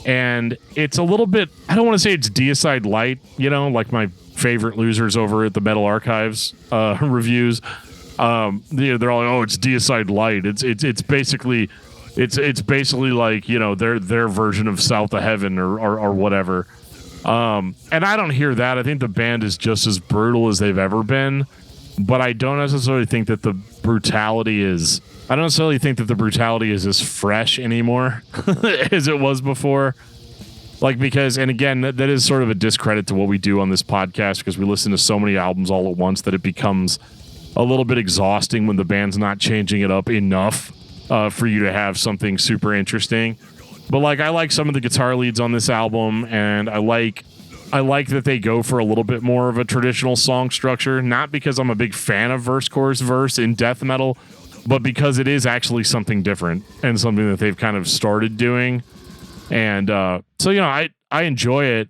And it's a little bit, I don't want to say it's Deicide light, like my favorite losers over at the Metal Archives reviews. They're all like, oh, it's Deicide light. It's basically... It's basically like, their version of South of Heaven or whatever. And I don't hear that. I think the band is just as brutal as they've ever been. But I don't necessarily think that the brutality is as fresh anymore as it was before. Like, because, and again, that is sort of a discredit to what we do on this podcast because we listen to so many albums all at once that it becomes a little bit exhausting when the band's not changing it up enough. for you to have something super interesting. But like, I like some of the guitar leads on this album, and I like that they go for a little bit more of a traditional song structure, not because I'm a big fan of verse, chorus, verse in death metal, but because it is actually something different and something that they've kind of started doing. And so, I enjoy it,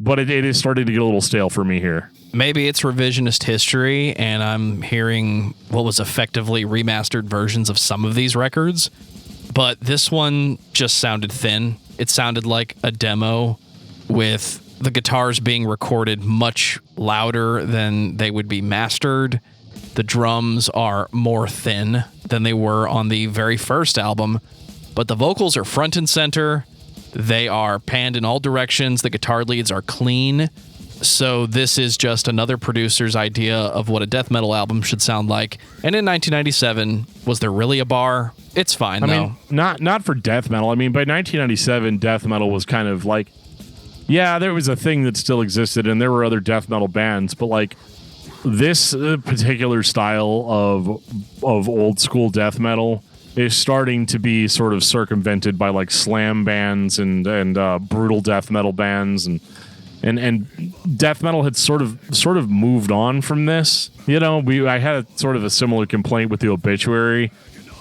but it is starting to get a little stale for me here. Maybe it's revisionist history, and I'm hearing what was effectively remastered versions of some of these records, but this one just sounded thin. It sounded like a demo with the guitars being recorded much louder than they would be mastered. The drums are more thin than they were on the very first album, but the vocals are front and center. They are panned in all directions. The guitar leads are clean. So this is just another producer's idea of what a death metal album should sound like. And in 1997, was there really a bar? It's fine, though. I mean, not for death metal. I mean, by 1997, death metal was kind of like, yeah, there was a thing that still existed, and there were other death metal bands, but like this particular style of old school death metal is starting to be sort of circumvented by like slam bands and brutal death metal bands and death metal had sort of moved on from this. I had sort of a similar complaint with the Obituary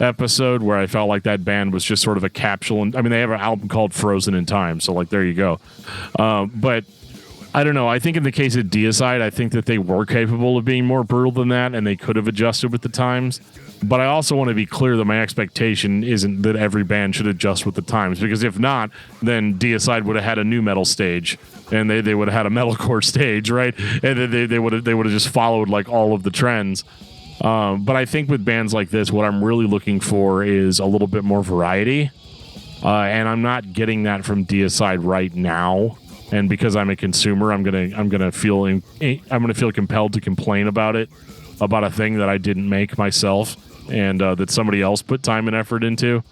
episode where I felt like that band was just sort of a capsule. And I mean, they have an album called Frozen in Time, so like there you go. But I don't know. I think in the case of Deicide, I think that they were capable of being more brutal than that, and they could have adjusted with the times. But I also want to be clear that my expectation isn't that every band should adjust with the times, because if not, then Deicide would have had a new metal stage, and they would have had a metalcore stage, right? And then they would have just followed like all of the trends. But I think with bands like this, what I'm really looking for is a little bit more variety, and I'm not getting that from Deicide right now. And because I'm a consumer, I'm gonna feel compelled to complain about it, about a thing that I didn't make myself, and that somebody else put time and effort into.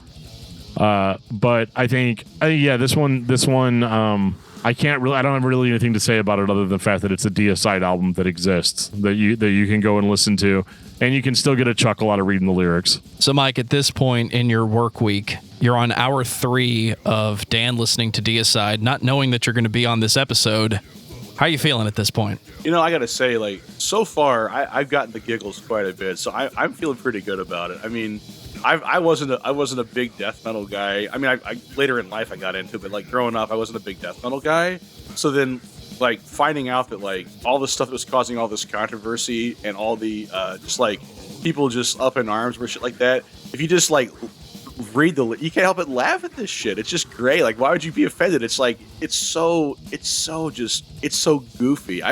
But I think, this one, I don't have really anything to say about it other than the fact that it's a Deicide album that exists, that you can go and listen to, and you can still get a chuckle out of reading the lyrics. So, Mike, at this point in your work week, you're on hour 3 of Dan listening to Deicide, not knowing that you're going to be on this episode. How are you feeling at this point? I got to say, like, so far, I've gotten the giggles quite a bit, so I'm feeling pretty good about it. I mean, I wasn't a big death metal guy. I mean, I later in life I got into it, but like growing up, I wasn't a big death metal guy. So then, like, finding out that like all the stuff that was causing all this controversy and all the just like people just up in arms or shit like that, if you just like read you can't help but laugh at this shit. It's just great. Like, why would you be offended? It's like it's so goofy.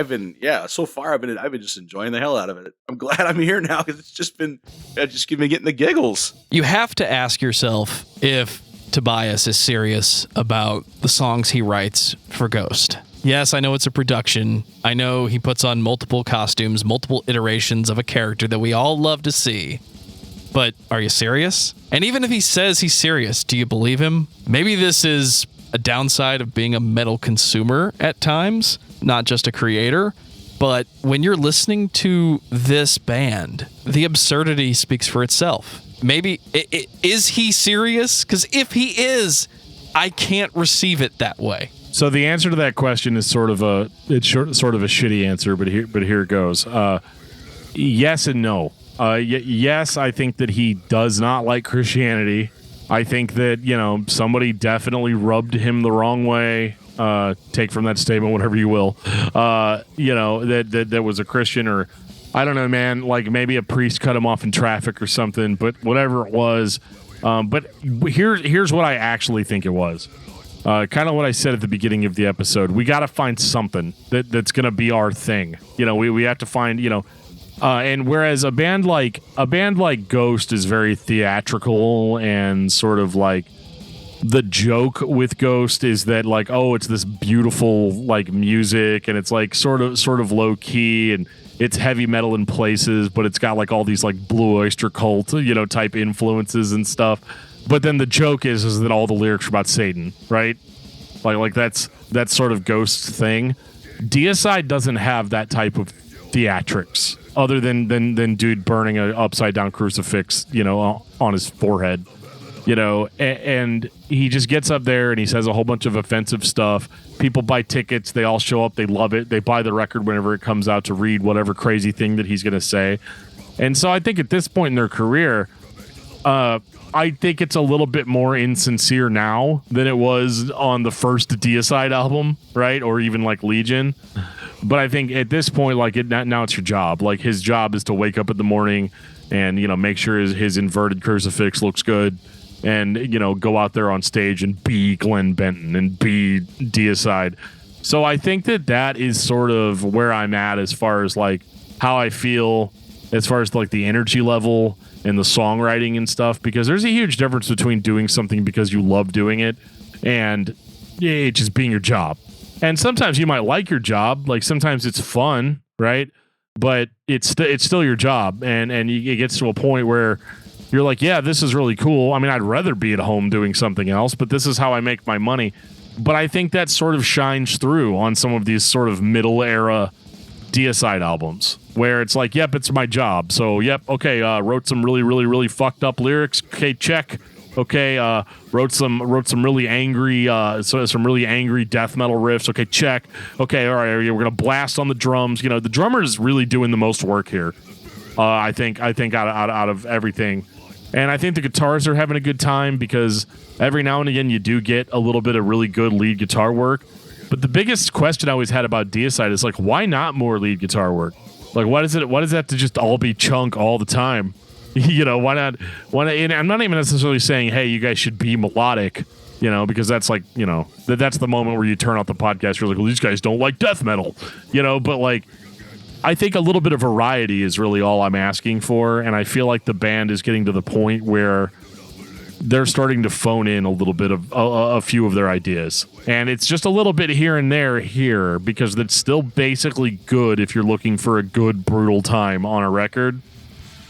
So far I've been just enjoying the hell out of it. I'm glad I'm here now because it's just been getting the giggles. You have to ask yourself if Tobias is serious about the songs he writes for Ghost. Yes, I know it's a production. I know he puts on multiple costumes, multiple iterations of a character that we all love to see. But are you serious? And even if he says he's serious, do you believe him? Maybe this is a downside of being a metal consumer at times, not just a creator. But when you're listening to this band, the absurdity speaks for itself. Maybe, is he serious? Because if he is, I can't receive it that way. So the answer to that question is sort of a shitty answer, but here it goes. Yes and no. Yes, I think that he does not like Christianity. I think that, somebody definitely rubbed him the wrong way. Take from that statement whatever you will. That was a Christian, or I don't know, man, like maybe a priest cut him off in traffic or something, but whatever it was. But here's what I actually think it was. Kind of what I said at the beginning of the episode. We got to find something that's going to be our thing. We have to find, and whereas a band like Ghost is very theatrical, and sort of like the joke with Ghost is that like, oh, it's this beautiful like music, and it's like sort of low key, and it's heavy metal in places, but it's got like all these like Blue Oyster Cult, type influences and stuff. But then the joke is that all the lyrics are about Satan, right? Like that's sort of Ghost thing. Deicide doesn't have that type of theatrics, other than dude burning an upside down crucifix, on his forehead. and he just gets up there and he says a whole bunch of offensive stuff. People buy tickets. They all show up. They love it. They buy the record whenever it comes out to read whatever crazy thing that he's going to say. And so I think at this point in their career, I think it's a little bit more insincere now than it was on the first Deicide album, right? Or even like Legion. But I think at this point, like now it's your job. Like his job is to wake up in the morning and, make sure his inverted crucifix looks good and, go out there on stage and be Glenn Benton and be Deicide. So I think that is sort of where I'm at as far as like how I feel as far as like the energy level and the songwriting and stuff, because there's a huge difference between doing something because you love doing it and it just being your job. And sometimes you might like your job, like sometimes it's fun, right? But it's still your job, and it gets to a point where you're like, yeah, this is really cool. I mean, I'd rather be at home doing something else, but this is how I make my money. But I think that sort of shines through on some of these sort of middle era Deicide albums where it's like, yep, it's my job. So, yep, okay, wrote some really, really, really fucked up lyrics. Okay, check. Okay, wrote some really angry, some really angry death metal riffs. Okay, check. Okay, all right, we're gonna blast on the drums. The drummer is really doing the most work here. I think out of everything, and I think the guitars are having a good time because every now and again you do get a little bit of really good lead guitar work. But the biggest question I always had about Deicide is like, why not more lead guitar work? Like, why does it have to just all be chunk all the time? Why not? And I'm not even necessarily saying, hey, you guys should be melodic, because that's like, that's the moment where you turn off the podcast. You're like, well, these guys don't like death metal, but like, I think a little bit of variety is really all I'm asking for. And I feel like the band is getting to the point where they're starting to phone in a little bit of a few of their ideas. And it's just a little bit here and there here because it's still basically good if you're looking for a good, brutal time on a record.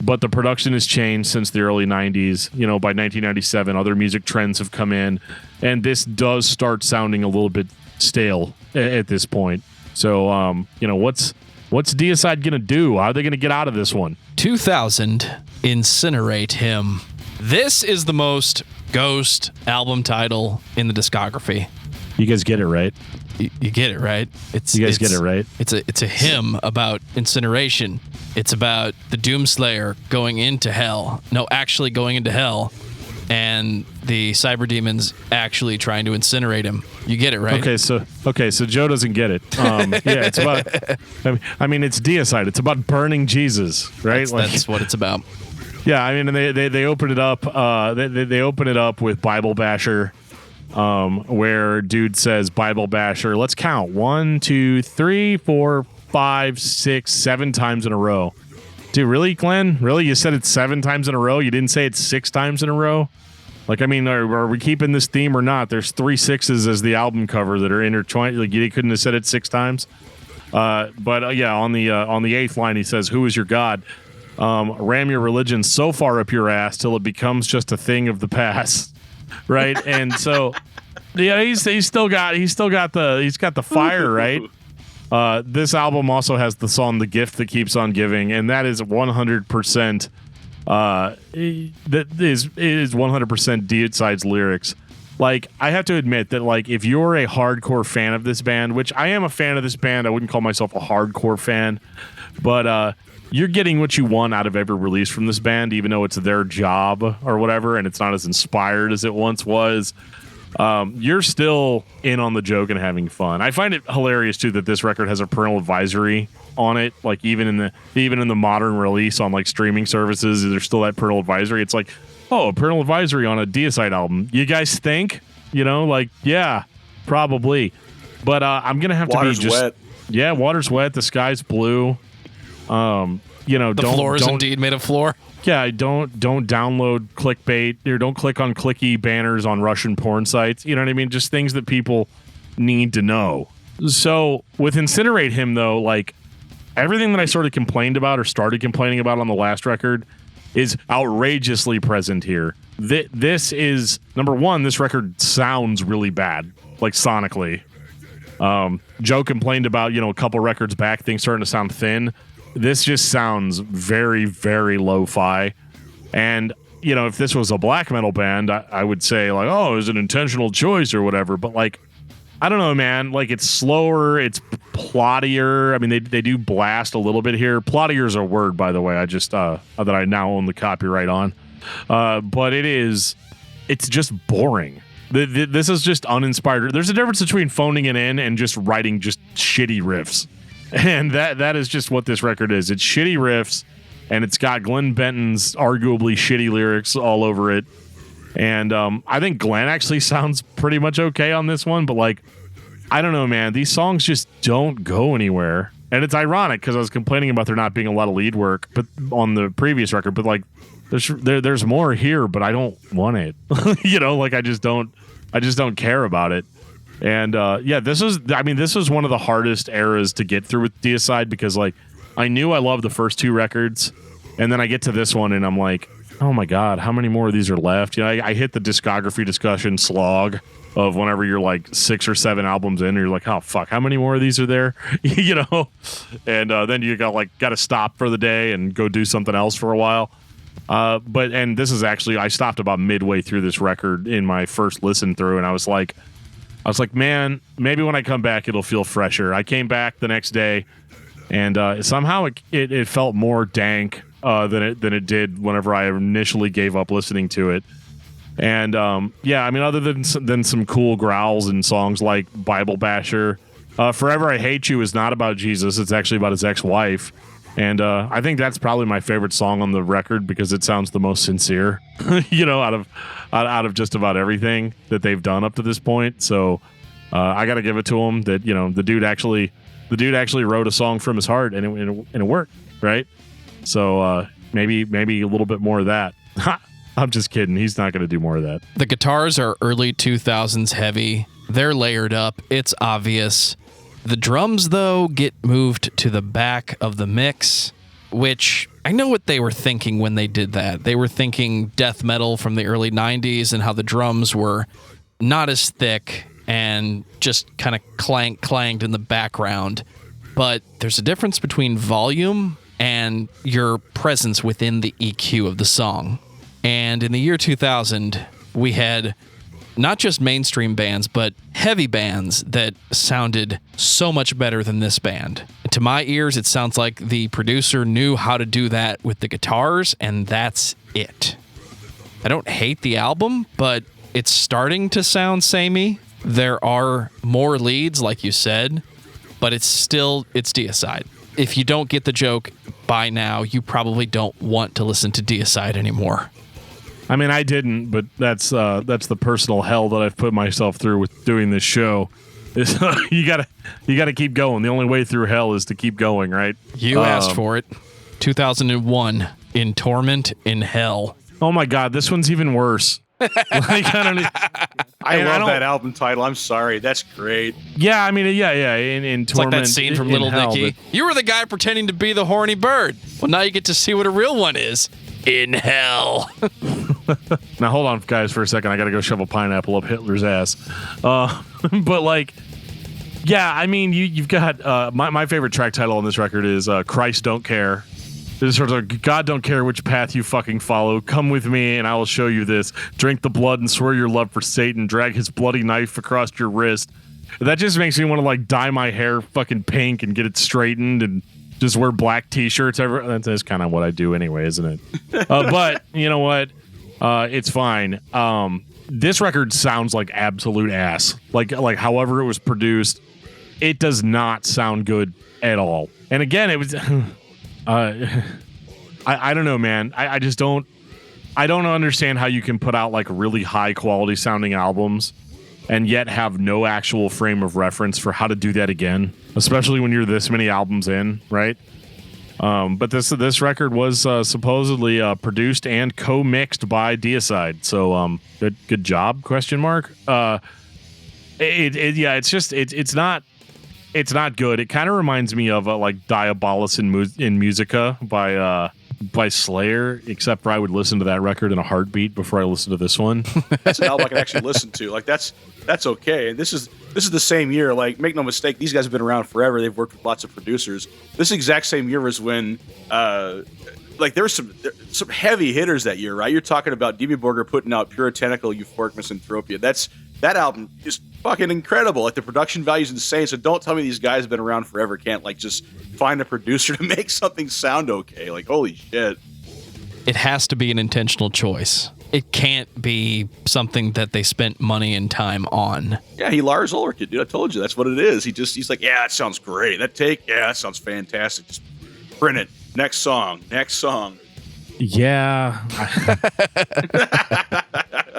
But the production has changed since the early 90s. By 1997, other music trends have come in. And this does start sounding a little bit stale at this point. So, what's Deicide going to do? How are they going to get out of this one? 2000, Incinerate Him. This is the most ghost album title in the discography. You guys get it right. You get it right. You guys get it right. It's a hymn about incineration. It's about the Doomslayer going into hell. No, actually going into hell, and the cyber demons actually trying to incinerate him. You get it right. Okay, so Joe doesn't get it. Yeah, it's about. I mean, it's Deicide. It's about burning Jesus, right? That's what it's about. Yeah, I mean, they open it up. They open it up with Bible Basher, where dude says Bible Basher. Let's count 1, 2, 3, 4, 5, 6, 7 times in a row. Dude, really, Glenn? Really, you said it 7 times in a row? You didn't say it 6 times in a row? Like, I mean, are we keeping this theme or not? There's 3 6s as the album cover that are intertwined. Like, you couldn't have said it 6 times. But yeah, on the 8th line, he says, "Who is your God? Ram your religion so far up your ass till it becomes just a thing of the past," right? And so, yeah, he's still got the fire, right? This album also has the song "The Gift That Keeps on Giving," and that is 100%. That is 100% Deicide's lyrics. Like, I have to admit that, like, if you're a hardcore fan of this band, which I am a fan of this band, I wouldn't call myself a hardcore fan, but you're getting what you want out of every release from this band, even though it's their job or whatever, and it's not as inspired as it once was. You're still in on the joke and having fun. I find it hilarious too that this record has a parental advisory on it. Like, even in the modern release on like streaming services, there's still that parental advisory. It's like, oh, a parental advisory on a Deicide album. You guys think? Like, yeah, probably. But I'm gonna have water's to be just wet. Yeah, water's wet. The sky's blue. The floor is indeed made of floor. Yeah, don't download clickbait or don't click on clicky banners on Russian porn sites. You know what I mean? Just things that people need to know. So with Incinerate Him, though, like everything that I sort of complained about or started complaining about on the last record is outrageously present here. This is, number one, this record sounds really bad, like sonically. Joe complained about, a couple records back, things starting to sound thin. This just sounds very, very lo-fi. And if this was a black metal band, I would say like, oh, it was an intentional choice or whatever. But like, I don't know, man. Like, it's slower, it's plottier. I mean, they do blast a little bit here. Plottier is a word, by the way. I just that I now own the copyright on. But it's just boring. This is just uninspired. There's a difference between phoning it in and just writing just shitty riffs, and that is just what this record is. It's shitty riffs, and it's got Glenn Benton's arguably shitty lyrics all over it. And I think Glenn actually sounds pretty much okay on this one, but like, I don't know, man. These songs just don't go anywhere. And it's ironic because I was complaining about there not being a lot of lead work, but on the previous record, but like, there's more here, but I don't want it. Like I just don't care about it. And this is one of the hardest eras to get through with Deicide, because like, I knew I loved the first two records, and then I get to this one and I'm like, oh my God, how many more of these are left? I hit the discography discussion slog of whenever you're like 6 or 7 albums in, and you're like, oh fuck, how many more of these are there? And then you got to stop for the day and go do something else for a while. But this is actually, I stopped about midway through this record in my first listen through, and I was like, man, maybe when I come back it'll feel fresher. I came back the next day, and somehow it felt more dank than it did whenever I initially gave up listening to it. And other than some cool growls and songs like Bible Basher, Forever I Hate You is not about Jesus. It's actually about his ex-wife. And I think that's probably my favorite song on the record because it sounds the most sincere, out of just about everything that they've done up to this point. So I got to give it to him that the dude actually wrote a song from his heart, and it worked, right? So maybe a little bit more of that. I'm just kidding. He's not going to do more of that. The guitars are early 2000s heavy. They're layered up. It's obvious. The drums, though, get moved to the back of the mix, which I know what they were thinking when they did that. They were thinking death metal from the early 90s and how the drums were not as thick and just kind of clanged in the background. But there's a difference between volume and your presence within the EQ of the song. And in the year 2000, we had not just mainstream bands, but heavy bands that sounded so much better than this band. To my ears, it sounds like the producer knew how to do that with the guitars, and that's it. I don't hate the album, but it's starting to sound samey. There are more leads, like you said, but it's Deicide. If you don't get the joke by now, you probably don't want to listen to Deicide anymore. I mean, I didn't, but that's the personal hell that I've put myself through with doing this show. Is you gotta keep going. The only way through hell is to keep going, right? You asked for it. 2001, In Torment in Hell. Oh my God, this one's even worse. I love that album title. I'm sorry, that's great. Yeah, I mean, yeah. In It's Torment, like that scene from Little Nicky. You were the guy pretending to be the horny bird. Well, now you get to see what a real one is. In hell. Now hold on, guys, for a second. I gotta go shove a pineapple up Hitler's ass. But like, yeah, I mean, you've got my favorite track title on this record is "Christ Don't Care." This is sort of God don't care which path you fucking follow. Come with me and I will show you this. Drink the blood and swear your love for Satan. Drag his bloody knife across your wrist. That just makes me want to like dye my hair fucking pink and get it straightened and just wear black t-shirts. That's kind of what I do anyway, isn't it? But you know what? It's fine. This record sounds like absolute ass. Like however it was produced, it does not sound good at all. And again, it was... I don't know, man. I just don't... I don't understand how you can put out like really high quality sounding albums and yet have no actual frame of reference for how to do that again, especially when you're this many albums in, right? But this record was supposedly produced and co-mixed by Deicide. So good job? ? It's not good. It kind of reminds me of like Diabolus in Musica by Slayer, except for I would listen to that record in a heartbeat before I listen to this one. That's an album I can actually listen to. Like that's okay. And this is the same year. Like, make no mistake, these guys have been around forever. They've worked with lots of producers. This exact same year was when like there was some heavy hitters that year, right? You're talking about D.B. Borger putting out Puritanical Euphoric Misanthropia. That album is fucking incredible. Like, the production value is insane. So don't tell me these guys have been around forever, can't like just find a producer to make something sound okay. Like, holy shit. It has to be an intentional choice. It can't be something that they spent money and time on. Yeah, he Lars Ulrich it, dude. I told you that's what it is. He's like, yeah, that sounds great. That take, yeah, that sounds fantastic. Just print it. Next song. Yeah.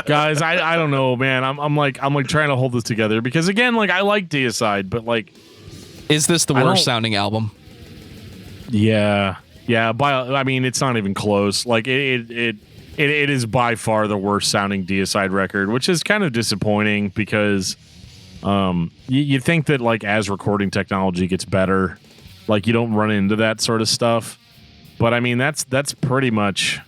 Guys, I don't know, man. I'm like trying to hold this together because, again, like, I like Deicide, but like, is this the worst sounding album? Yeah. I mean, it's not even close. Like, it is by far the worst sounding Deicide record, which is kind of disappointing because you think that, like, as recording technology gets better, like, you don't run into that sort of stuff. But I mean, that's pretty much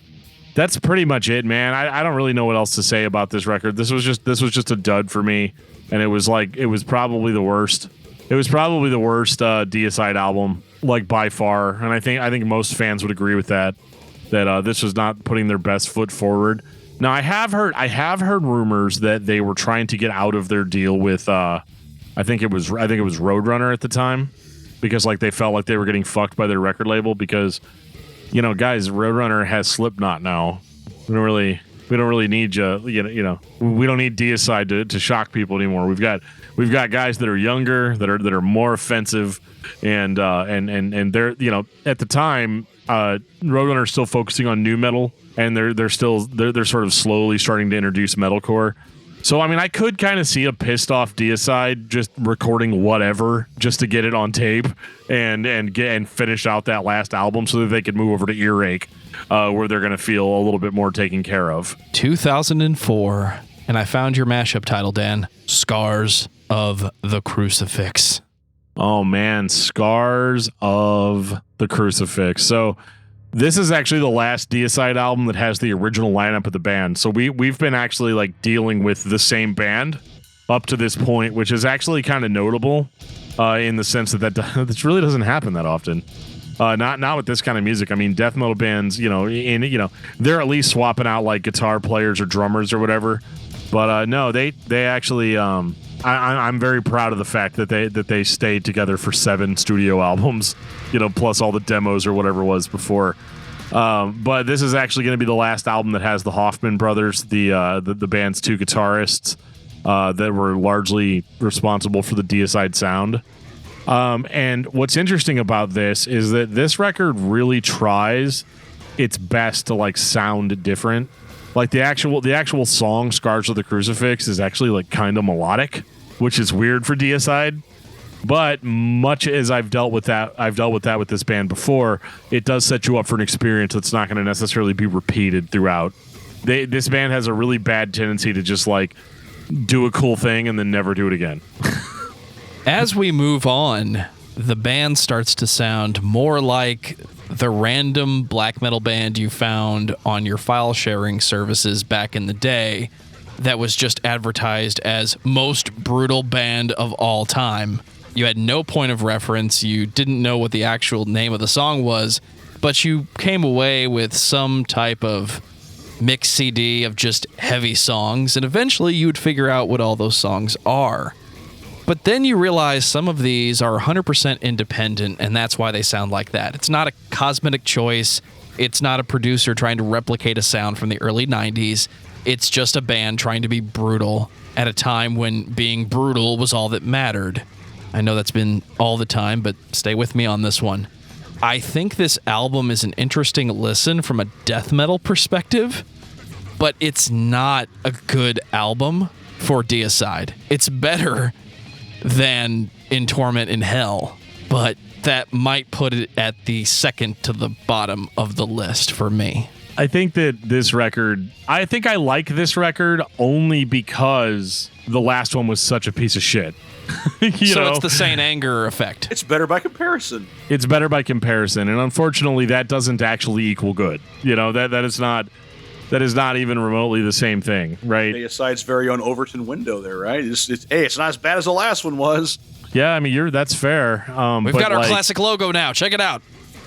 it, man. I don't really know what else to say about this record. This was just a dud for me, and it was probably the worst. It was probably the worst Deicide album, like, by far. And I think most fans would agree with that this was not putting their best foot forward. Now, I have heard rumors that they were trying to get out of their deal with I think it was Roadrunner at the time, because, like, they felt like they were getting fucked by their record label because, you know, guys, Roadrunner has Slipknot now. We don't really need you know, we don't need Deicide to shock people anymore. We've got guys that are younger, that are more offensive, and they're, you know, at the time, Roadrunner is still focusing on nu metal, and they're sort of slowly starting to introduce metalcore. So, I mean, I could kind of see a pissed off Deicide just recording whatever just to get it on tape and finish out that last album so that they could move over to Earache, where they're going to feel a little bit more taken care of. 2004, and I found your mashup title, Dan. Scars of the Crucifix. Oh, man. Scars of the Crucifix. So this is actually the last Deicide album that has the original lineup of the band. So we've been actually, like, dealing with the same band up to this point, which is actually kind of notable in the sense that this really doesn't happen that often. Not with this kind of music. I mean, death metal bands, you know, they're at least swapping out, like, guitar players or drummers or whatever. But no, they actually. I'm very proud of the fact that they stayed together for 7 studio albums, you know, plus all the demos or whatever it was before. But this is actually going to be the last album that has the Hoffman brothers, the band's 2 guitarists that were largely responsible for the Deicide sound. And what's interesting about this is that this record really tries its best to, like, sound different. Like, the actual song "Scars of the Crucifix" is actually, like, kind of melodic, which is weird for Deicide. But much as I've dealt with that with this band before, it does set you up for an experience that's not going to necessarily be repeated throughout. This band has a really bad tendency to just, like, do a cool thing and then never do it again. As we move on, the band starts to sound more like the random black metal band you found on your file sharing services back in the day that was just advertised as most brutal band of all time. You had no point of reference. You didn't know what the actual name of the song was, but you came away with some type of mix CD of just heavy songs, and eventually you would figure out what all those songs are. But then you realize some of these are 100% independent, and that's why they sound like that. It's not a cosmetic choice. It's not a producer trying to replicate a sound from the early 90s. It's just a band trying to be brutal at a time when being brutal was all that mattered. I know that's been all the time, but stay with me on this one. I think this album is an interesting listen from a death metal perspective, but it's not a good album for Deicide. It's better than In Torment in Hell, but that might put it at the second to the bottom of the list for me. I think that I like this record only because the last one was such a piece of shit. It's the Saint Anger effect. It's better by comparison. It's better by comparison, and unfortunately that doesn't actually equal good. You know, that is not even remotely the same thing, right? Deicide's very own Overton window there, right? It's not as bad as the last one was. Yeah, I mean, that's fair. We've got our classic logo now. Check it out.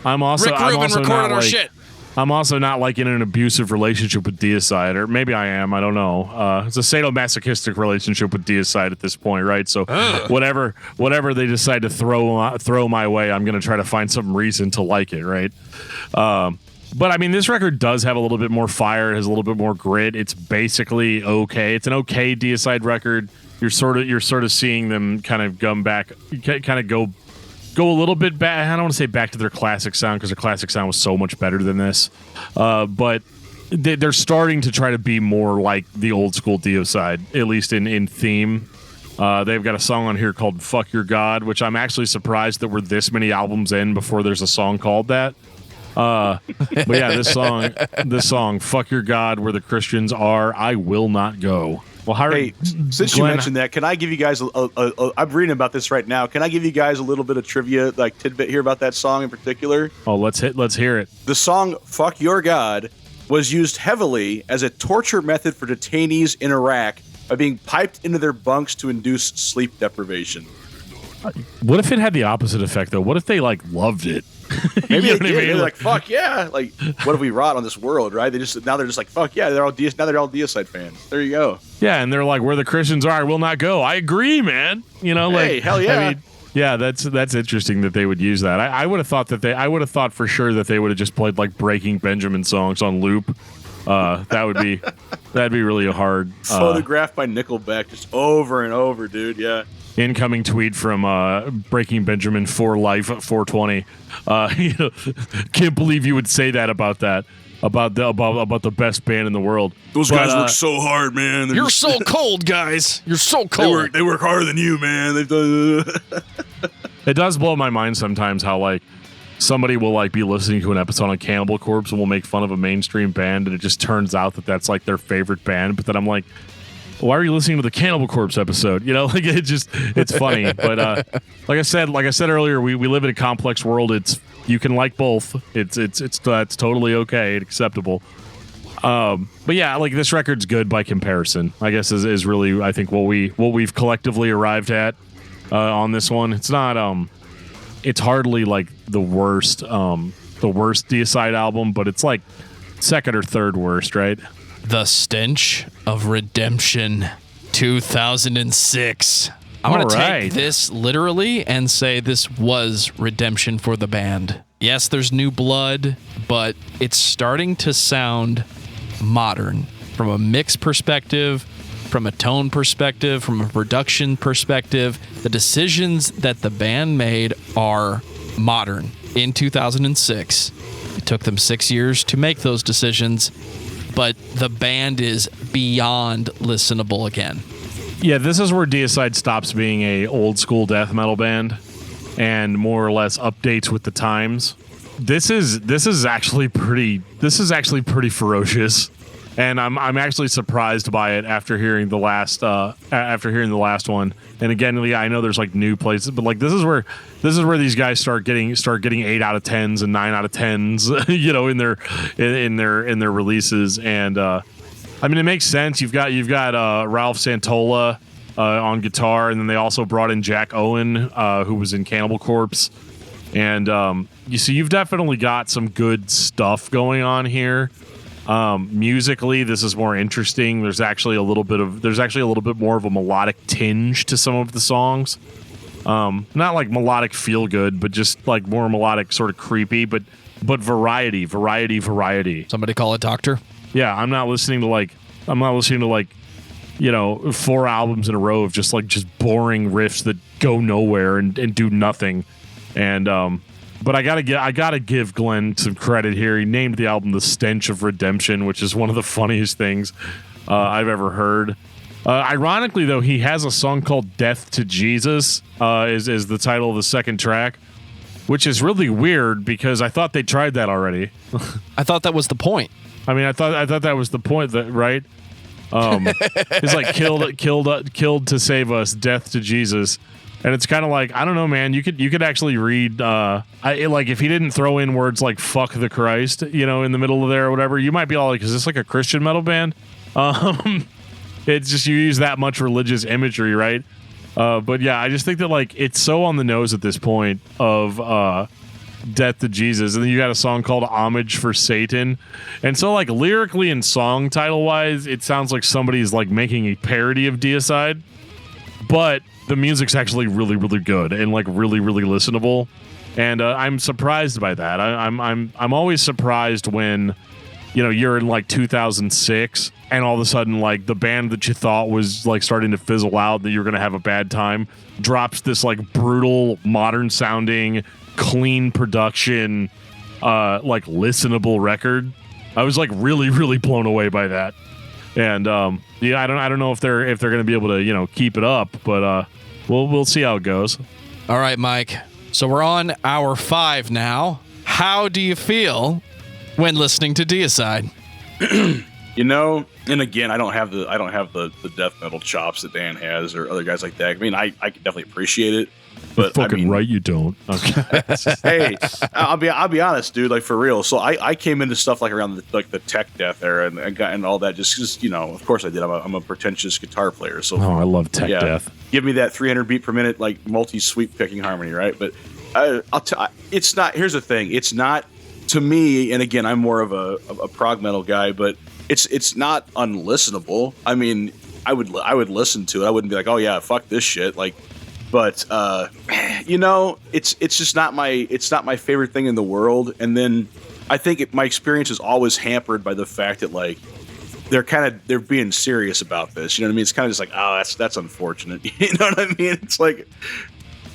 I'm also Rick Rubin recorded our shit. I'm also not like in an abusive relationship with Deicide, or maybe I am. I don't know. It's a sadomasochistic relationship with Deicide at this point, right? So whatever they decide to throw my way, I'm going to try to find some reason to like it, right? But I mean, this record does have a little bit more fire. It has a little bit more grit. It's basically okay. It's an okay Deicide record. You're sort of seeing them kind of go a little bit back. I don't want to say back to their classic sound, because their classic sound was so much better than this. But they're starting to try to be more like the old school Deicide, at least in theme. They've got a song on here called "Fuck Your God," which I'm actually surprised that we're this many albums in before there's a song called that. But yeah, this song, "Fuck Your God," where the Christians are, I will not go. Well, hey, since you mentioned that, can I give you guys I'm reading about this right now. Can I give you guys a little bit of trivia, like tidbit here about that song in particular? Oh, let's hear it. The song "Fuck Your God" was used heavily as a torture method for detainees in Iraq by being piped into their bunks to induce sleep deprivation. What if it had the opposite effect, though? What if they loved it? Maybe they did. They're like, fuck yeah! Like, what have we wrought on this world, right? They're just like, fuck yeah! They're all Deicide fans. There you go. Yeah, and they're like, where the Christians are, I will not go. I agree, man. Hey, hell yeah! I mean, yeah, that's interesting that they would use that. I would have thought for sure that they would have just played like Breaking Benjamin songs on loop. That'd be really hard. Photographed by Nickelback just over and over, dude. Yeah. Incoming tweet from Breaking Benjamin for Life at 420. Can't believe you would say that about the best band in the world. Those guys work so hard, man. You're so cold, guys. You're so cold. They work harder than you, man. It does blow my mind sometimes how somebody will be listening to an episode on Cannibal Corpse and will make fun of a mainstream band, and it just turns out that that's their favorite band. But then I'm like, why are you listening to the Cannibal Corpse episode? It's funny. But like I said earlier, we live in a complex world. You can like both. That's totally okay and acceptable. But yeah, this record's good by comparison, I guess is really, I think, what we've collectively arrived at on this one. It's not it's hardly the worst Deicide album, but it's second or third worst, right? The Stench of Redemption, 2006. I'm going to take this literally and say this was redemption for the band. Yes, there's new blood, but it's starting to sound modern from a mix perspective, from a tone perspective, from a production perspective. The decisions that the band made are modern. In 2006, it took them 6 years to make those decisions, but the band is beyond listenable again. Yeah, this is where Deicide stops being a old school death metal band and more or less updates with the times. This is actually pretty ferocious, and I'm actually surprised by it after hearing the last one. And again, I know there's new places, but this is where these guys start getting 8 out of 10s and 9 out of 10s, in their releases. And I mean, it makes sense. You've got Ralph Santola on guitar, and then they also brought in Jack Owen, who was in Cannibal Corpse. And you've definitely got some good stuff going on here. Musically, this is more interesting. There's actually a little bit more of a melodic tinge to some of the songs. Not melodic feel good, but just more melodic, sort of creepy, but variety. Somebody call a doctor. Yeah, I'm not listening to 4 albums in a row of just boring riffs that go nowhere and do nothing. And but I gotta give Glenn some credit here. He named the album "The Stench of Redemption," which is one of the funniest things I've ever heard. Ironically, though, he has a song called "Death to Jesus" is the title of the second track, which is really weird because I thought they tried that already. I thought that was the point. I mean, I thought that was the point, that right? It's killed to save us, death to Jesus. And it's kind of I don't know, man. You could actually read, if he didn't throw in words like "fuck the Christ," in the middle of there or whatever, you might be all is this a Christian metal band? It's just you use that much religious imagery, right? But yeah, I just think that it's so on the nose at this point of Death to Jesus, and then you got a song called Homage for Satan. And so like lyrically and song title wise, it sounds like somebody's like making a parody of Deicide, but the music's actually really, really good and like really, really listenable. And I'm surprised by that. I'm always surprised when, you know, you're in like 2006 and all of a sudden like the band that you thought was like starting to fizzle out, that you're going to have a bad time, drops this like brutal, modern sounding, clean production, like listenable record. I was like really, really blown away by that. And yeah, I don't know if they're going to be able to, you know, keep it up, but we'll see how it goes. All right, Mike. So we're on hour 5 now. How do you feel when listening to Deicide? You know, and again, I don't have the death metal chops that Dan has or other guys like that. I mean, I can definitely appreciate it, but Fucking I mean, right, you don't. Okay. Hey, I'll be honest, dude. Like for real. So I came into stuff like around the tech death era and all that. Just you know, of course I did. I'm a pretentious guitar player. So Oh, I love tech death. Give me that 300 beat per minute like multi-sweep picking harmony, right? But it's not. Here's the thing. It's not to me. And again, I'm more of a prog metal guy, but it's not unlistenable. I mean, I would listen to it. I wouldn't be like, oh yeah, fuck this shit. Like, but you know, it's just not my favorite thing in the world. And then I think my experience is always hampered by the fact that like they're being serious about this. You know what I mean? It's kind of just like, oh, that's unfortunate. You know what I mean? It's like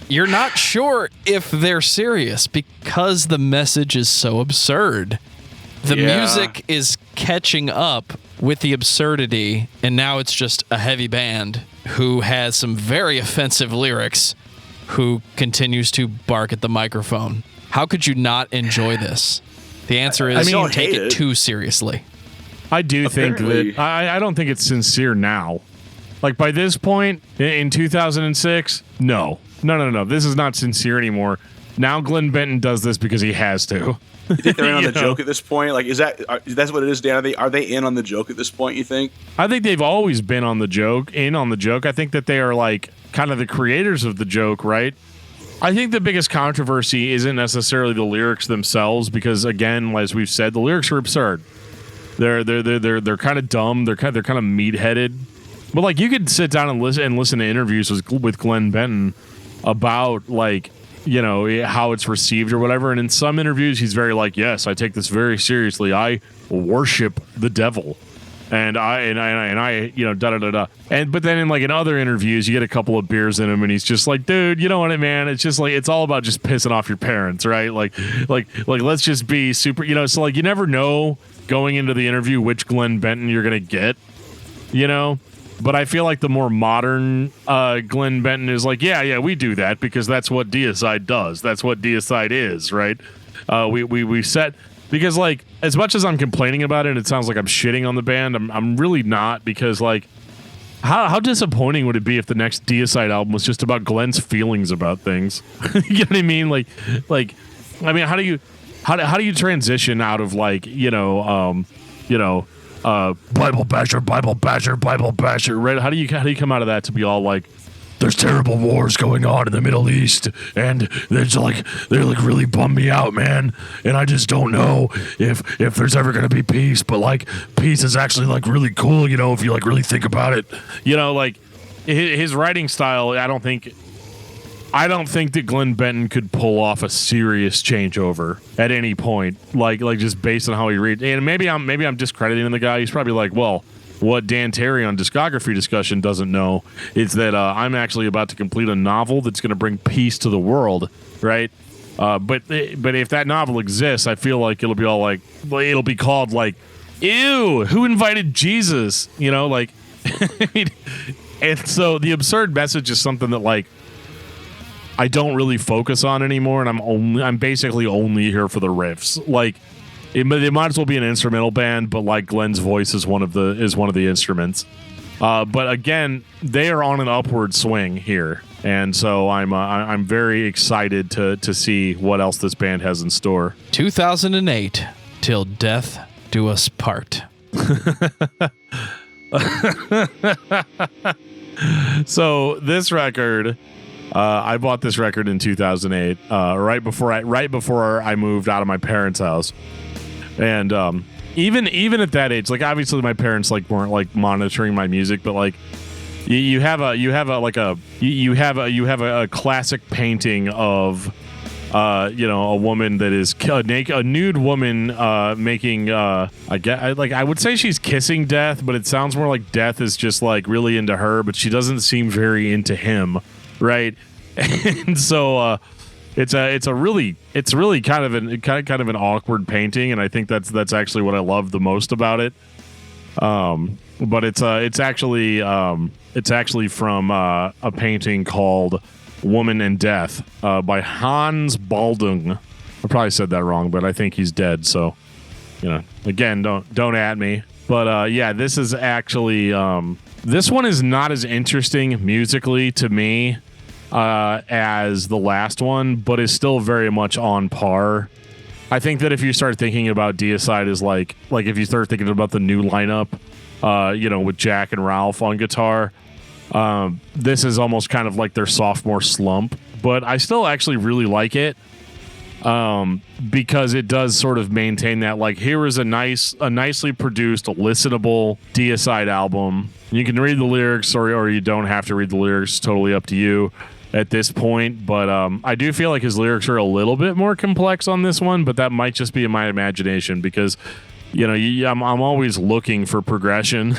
You're not sure if they're serious because the message is so absurd. The music is catching up with the absurdity, and now it's just a heavy band who has some very offensive lyrics who continues to bark at the microphone. How could you not enjoy this? The answer is I mean, take it too seriously. I do think that I don't think it's sincere now. Like by this point in 2006, no. This is not sincere anymore. Now Glenn Benton does this because he has to. You think they're in on the joke at this point? Like, that's what it is, Dan? Are they in on the joke at this point, you think? I think they've always been on the joke. I think that they are like kind of the creators of the joke, right? I think the biggest controversy isn't necessarily the lyrics themselves, because again, as we've said, the lyrics are absurd. They're kind of dumb. They're kind of meatheaded. But like, you could sit down and listen to interviews with Glenn Benton about like, you know, how it's received or whatever. And in some interviews, he's very like, yes, I take this very seriously. I worship the devil. And I, you know, da-da-da-da. But then in other interviews, you get a couple of beers in him and he's just like, dude, you know what, man? It's just like, it's all about just pissing off your parents, right? Like, let's just be super, you know, so like, you never know going into the interview which Glenn Benton you're going to get, you know? But I feel like the more modern Glenn Benton is like, yeah, we do that because that's what Deicide does. That's what Deicide is, right? We set, because like, as much as I'm complaining about it, it sounds like I'm shitting on the band. I'm really not, because like, how disappointing would it be if the next Deicide album was just about Glenn's feelings about things? You know what I mean? Like, I mean, how do you transition out of like, Bible basher, right? How do you come out of that to be all like, there's terrible wars going on in the Middle East, and they're really bum me out, man. And I just don't know if there's ever gonna be peace. But like, peace is actually like really cool, you know, if you like really think about it. You know, like his writing style, I don't think that Glenn Benton could pull off a serious changeover at any point. Like just based on how he reads. And maybe I'm discrediting the guy. He's probably like, well, what Dan Terry on Discography Discussion doesn't know is that I'm actually about to complete a novel that's going to bring peace to the world, right? But if that novel exists, I feel like it'll be all like, it'll be called like, ew, who invited Jesus? You know, like, and so the absurd message is something that like, I don't really focus on anymore, and I'm basically only here for the riffs. Like, it might as well be an instrumental band, but like Glenn's voice is one of the instruments. But again, they are on an upward swing here, and so I'm very excited to see what else this band has in store. 2008, till death do us part. So this record I bought this record in 2008, right before I moved out of my parents' house, and even at that age, like obviously my parents like weren't like monitoring my music, but like you have a classic painting of a woman that is a nude woman making I would say she's kissing death, but it sounds more like death is just like really into her, but she doesn't seem very into him, right? And so it's really kind of an awkward painting, and I think that's actually what I love the most about it. But it's actually from a painting called Woman and Death by Hans Baldung. I probably said that wrong, but I think he's dead, so again, don't at me. But yeah, this is actually this one is not as interesting musically to me as the last one, but is still very much on par. I think that if you start thinking about Deicide as like if you start thinking about the new lineup, with Jack and Ralph on guitar, this is almost kind of like their sophomore slump, but I still actually really like it because it does sort of maintain that, like, here is a nicely produced, listenable Deicide album. You can read the lyrics or you don't have to read the lyrics. It's totally up to you at this point, but I do feel like his lyrics are a little bit more complex on this one, but that might just be in my imagination because I'm always looking for progression.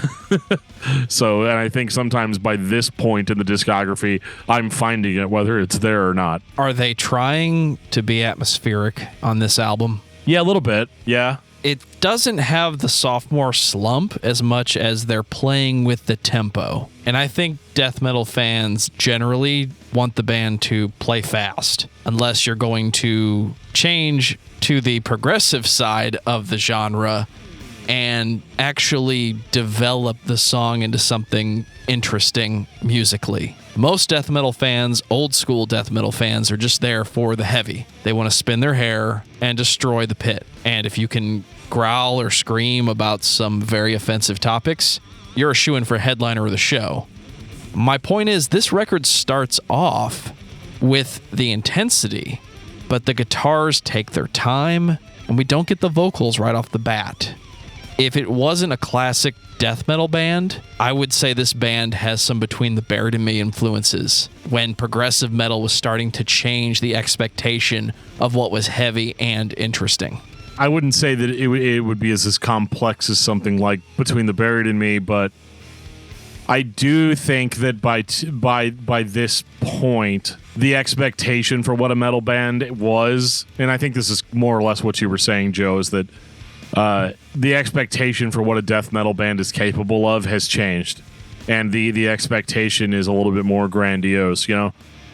So, and I think sometimes by this point in the discography, I'm finding it, whether it's there or not. Are they trying to be atmospheric on this album? Yeah, a little bit. Yeah. It doesn't have the sophomore slump as much as they're playing with the tempo. And I think death metal fans generally want the band to play fast, unless you're going to change to the progressive side of the genre and actually develop the song into something interesting musically. Most death metal fans, old school death metal fans, are just there for the heavy. They want to spin their hair and destroy the pit. And if you can growl or scream about some very offensive topics, you're a shoo-in for headliner of the show. My point is, this record starts off with the intensity, but the guitars take their time, and we don't get the vocals right off the bat. If it wasn't a classic death metal band, I would say this band has some Between the Buried and Me influences, when progressive metal was starting to change the expectation of what was heavy and interesting. I wouldn't say that it would be as complex as something like Between the Buried and Me, but I do think that by this point, the expectation for what a metal band was, and I think this is more or less what you were saying, Joe, is that the expectation for what a death metal band is capable of has changed, and the expectation is a little bit more grandiose,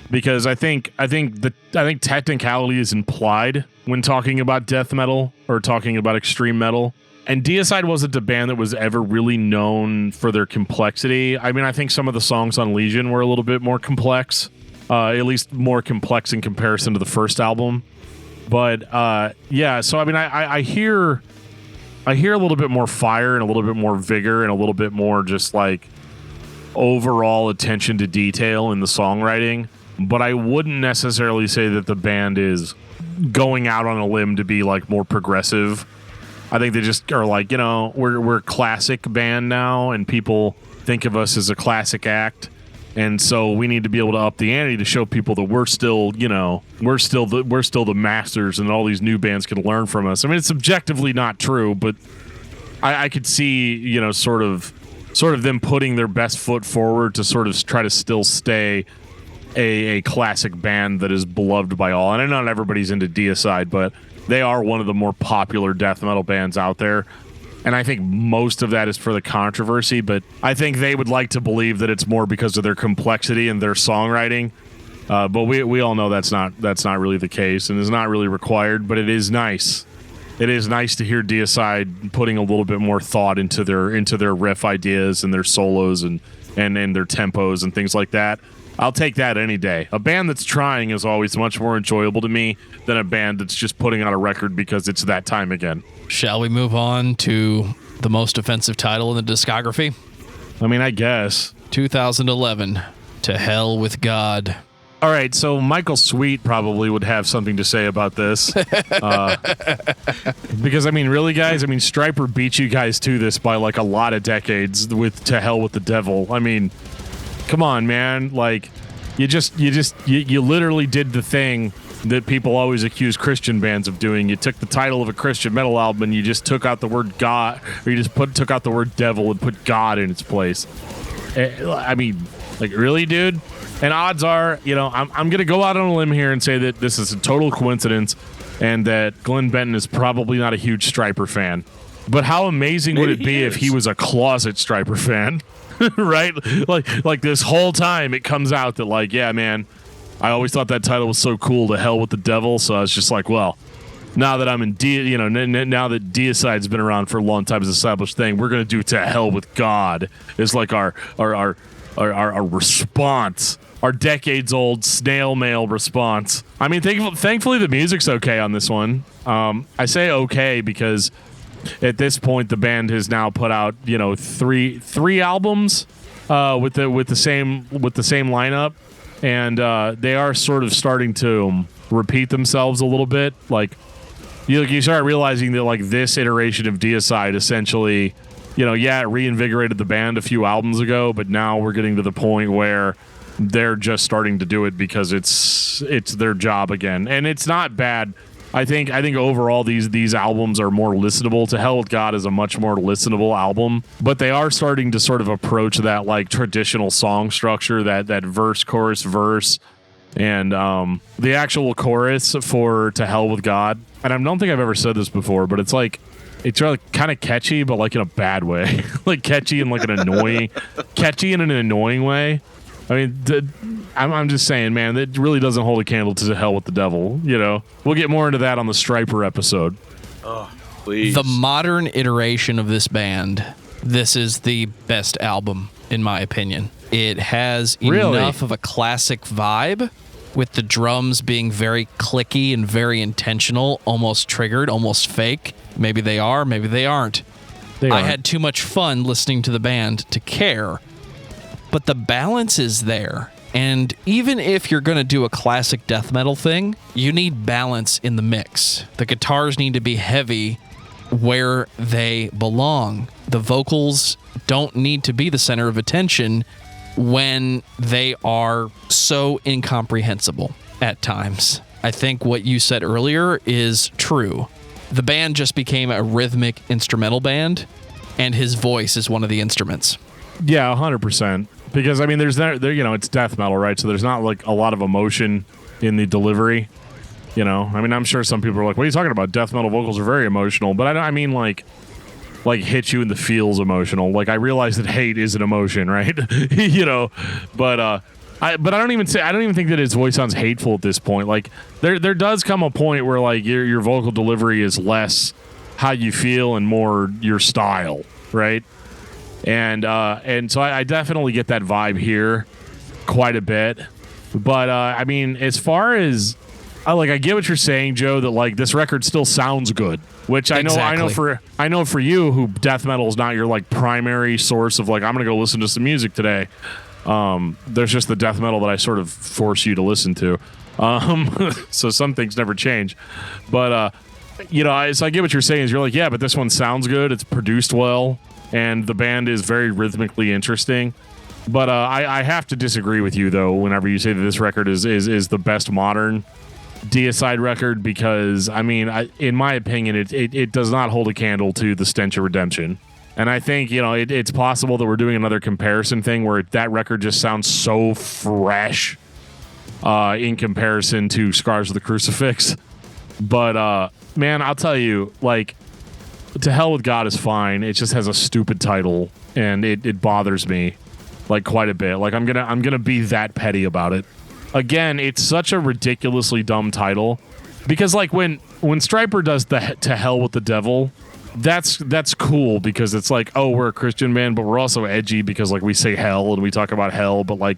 because I think technicality is implied when talking about death metal or talking about extreme metal. And Deicide wasn't a band that was ever really known for their complexity. I mean, I think some of the songs on Legion were a little bit more complex, at least more complex in comparison to the first album. But yeah, so I mean, I hear a little bit more fire and a little bit more vigor and a little bit more just like overall attention to detail in the songwriting. But I wouldn't necessarily say that the band is going out on a limb to be like more progressive. I think they just are like, we're a classic band now, and people think of us as a classic act, and so we need to be able to up the ante to show people that we're still the masters, and all these new bands can learn from us. I mean, it's objectively not true, but I could see, sort of them putting their best foot forward to sort of try to still stay a classic band that is beloved by all. And I know not everybody's into Deicide, but they are one of the more popular death metal bands out there. And I think most of that is for the controversy, but I think they would like to believe that it's more because of their complexity and their songwriting. But we all know that's not really the case, and is not really required, but it is nice. It is nice to hear Deicide putting a little bit more thought into their riff ideas and their solos and their tempos and things like that. I'll take that any day. A band that's trying is always much more enjoyable to me than a band that's just putting out a record because it's that time again. Shall we move on to the most offensive title in the discography? I mean, I guess. 2011, To Hell with God. All right, so Michael Sweet probably would have something to say about this. Because, I mean, really, guys? I mean, Stryper beat you guys to this by, like, a lot of decades with To Hell with the Devil. I mean, come on, man. Like, you literally did the thing that people always accuse Christian bands of doing. You took the title of a Christian metal album and you just took out the word God, or you just took out the word devil and put God in its place. I mean, like, really, dude? And odds are, you know, I'm going to go out on a limb here and say that this is a total coincidence and that Glenn Benton is probably not a huge Stryper fan. But how amazing would it be if he was a closet Stryper fan? Right? Like this whole time it comes out that, like, yeah, man, I always thought that title was so cool, To Hell with the Devil. So I was just like, well, now that I'm in now that Deicide's been around for a long time as an established thing, we're going to do To Hell with God. It's like our response. Our decades-old snail mail response. I mean, thankfully the music's okay on this one. I say okay because at this point the band has now put out, you know, three albums with the same lineup, and they are sort of starting to repeat themselves a little bit. Like you start realizing that, like, this iteration of Deicide essentially, you know, yeah, it reinvigorated the band a few albums ago, but now we're getting to the point where they're just starting to do it because it's their job again, and it's not bad. I think overall these albums are more listenable. To Hell with God is a much more listenable album, but they are starting to sort of approach that, like, traditional song structure, that verse, chorus, verse, and the actual chorus for To Hell with God. And I don't think I've ever said this before, but it's like, it's really kind of catchy, but like in a bad way, like catchy in like an annoying way. I mean, I'm just saying, man, it really doesn't hold a candle to Hell with the Devil, you know? We'll get more into that on the Stryper episode. Oh, please. The modern iteration of this band, this is the best album, in my opinion. It has enough of a classic vibe, with the drums being very clicky and very intentional, almost triggered, almost fake. Maybe they are, maybe they aren't. I had too much fun listening to the band to care. But the balance is there. And even if you're going to do a classic death metal thing, you need balance in the mix. The guitars need to be heavy where they belong. The vocals don't need to be the center of attention when they are so incomprehensible at times. I think what you said earlier is true. The band just became a rhythmic instrumental band, and his voice is one of the instruments. Yeah, 100%. Because, I mean, it's death metal, right? So there's not, like, a lot of emotion in the delivery, you know? I mean, I'm sure some people are like, what are you talking about? Death metal vocals are very emotional. But I mean, like hit you in the feels emotional. Like, I realize that hate is an emotion, right? You know? But I don't even think that his voice sounds hateful at this point. Like, there does come a point where, like, your vocal delivery is less how you feel and more your style, right? And so I definitely get that vibe here quite a bit. But, I mean, as far as, I get what you're saying, Joe, that, like, this record still sounds good, which I know for you, who death metal is not your, like, primary source of, like, I'm going to go listen to some music today. There's just the death metal that I sort of force you to listen to. So some things never change. But, so I get what you're saying is you're like, yeah, but this one sounds good. It's produced well. And the band is very rhythmically interesting. But I have to disagree with you, though, whenever you say that this record is the best modern Deicide record, because, I mean, in my opinion, it does not hold a candle to The Stench of Redemption. And I think, it's possible that we're doing another comparison thing where that record just sounds so fresh in comparison to Scars of the Crucifix. But, man, I'll tell you, like, To Hell with God is fine. It just has a stupid title, and it bothers me, like, quite a bit. Like, I'm gonna be that petty about it. Again, it's such a ridiculously dumb title, because, like, when Stryper does the To Hell with the Devil, that's cool, because it's like, oh, we're a Christian band, but we're also edgy because, like, we say hell and we talk about hell, but, like,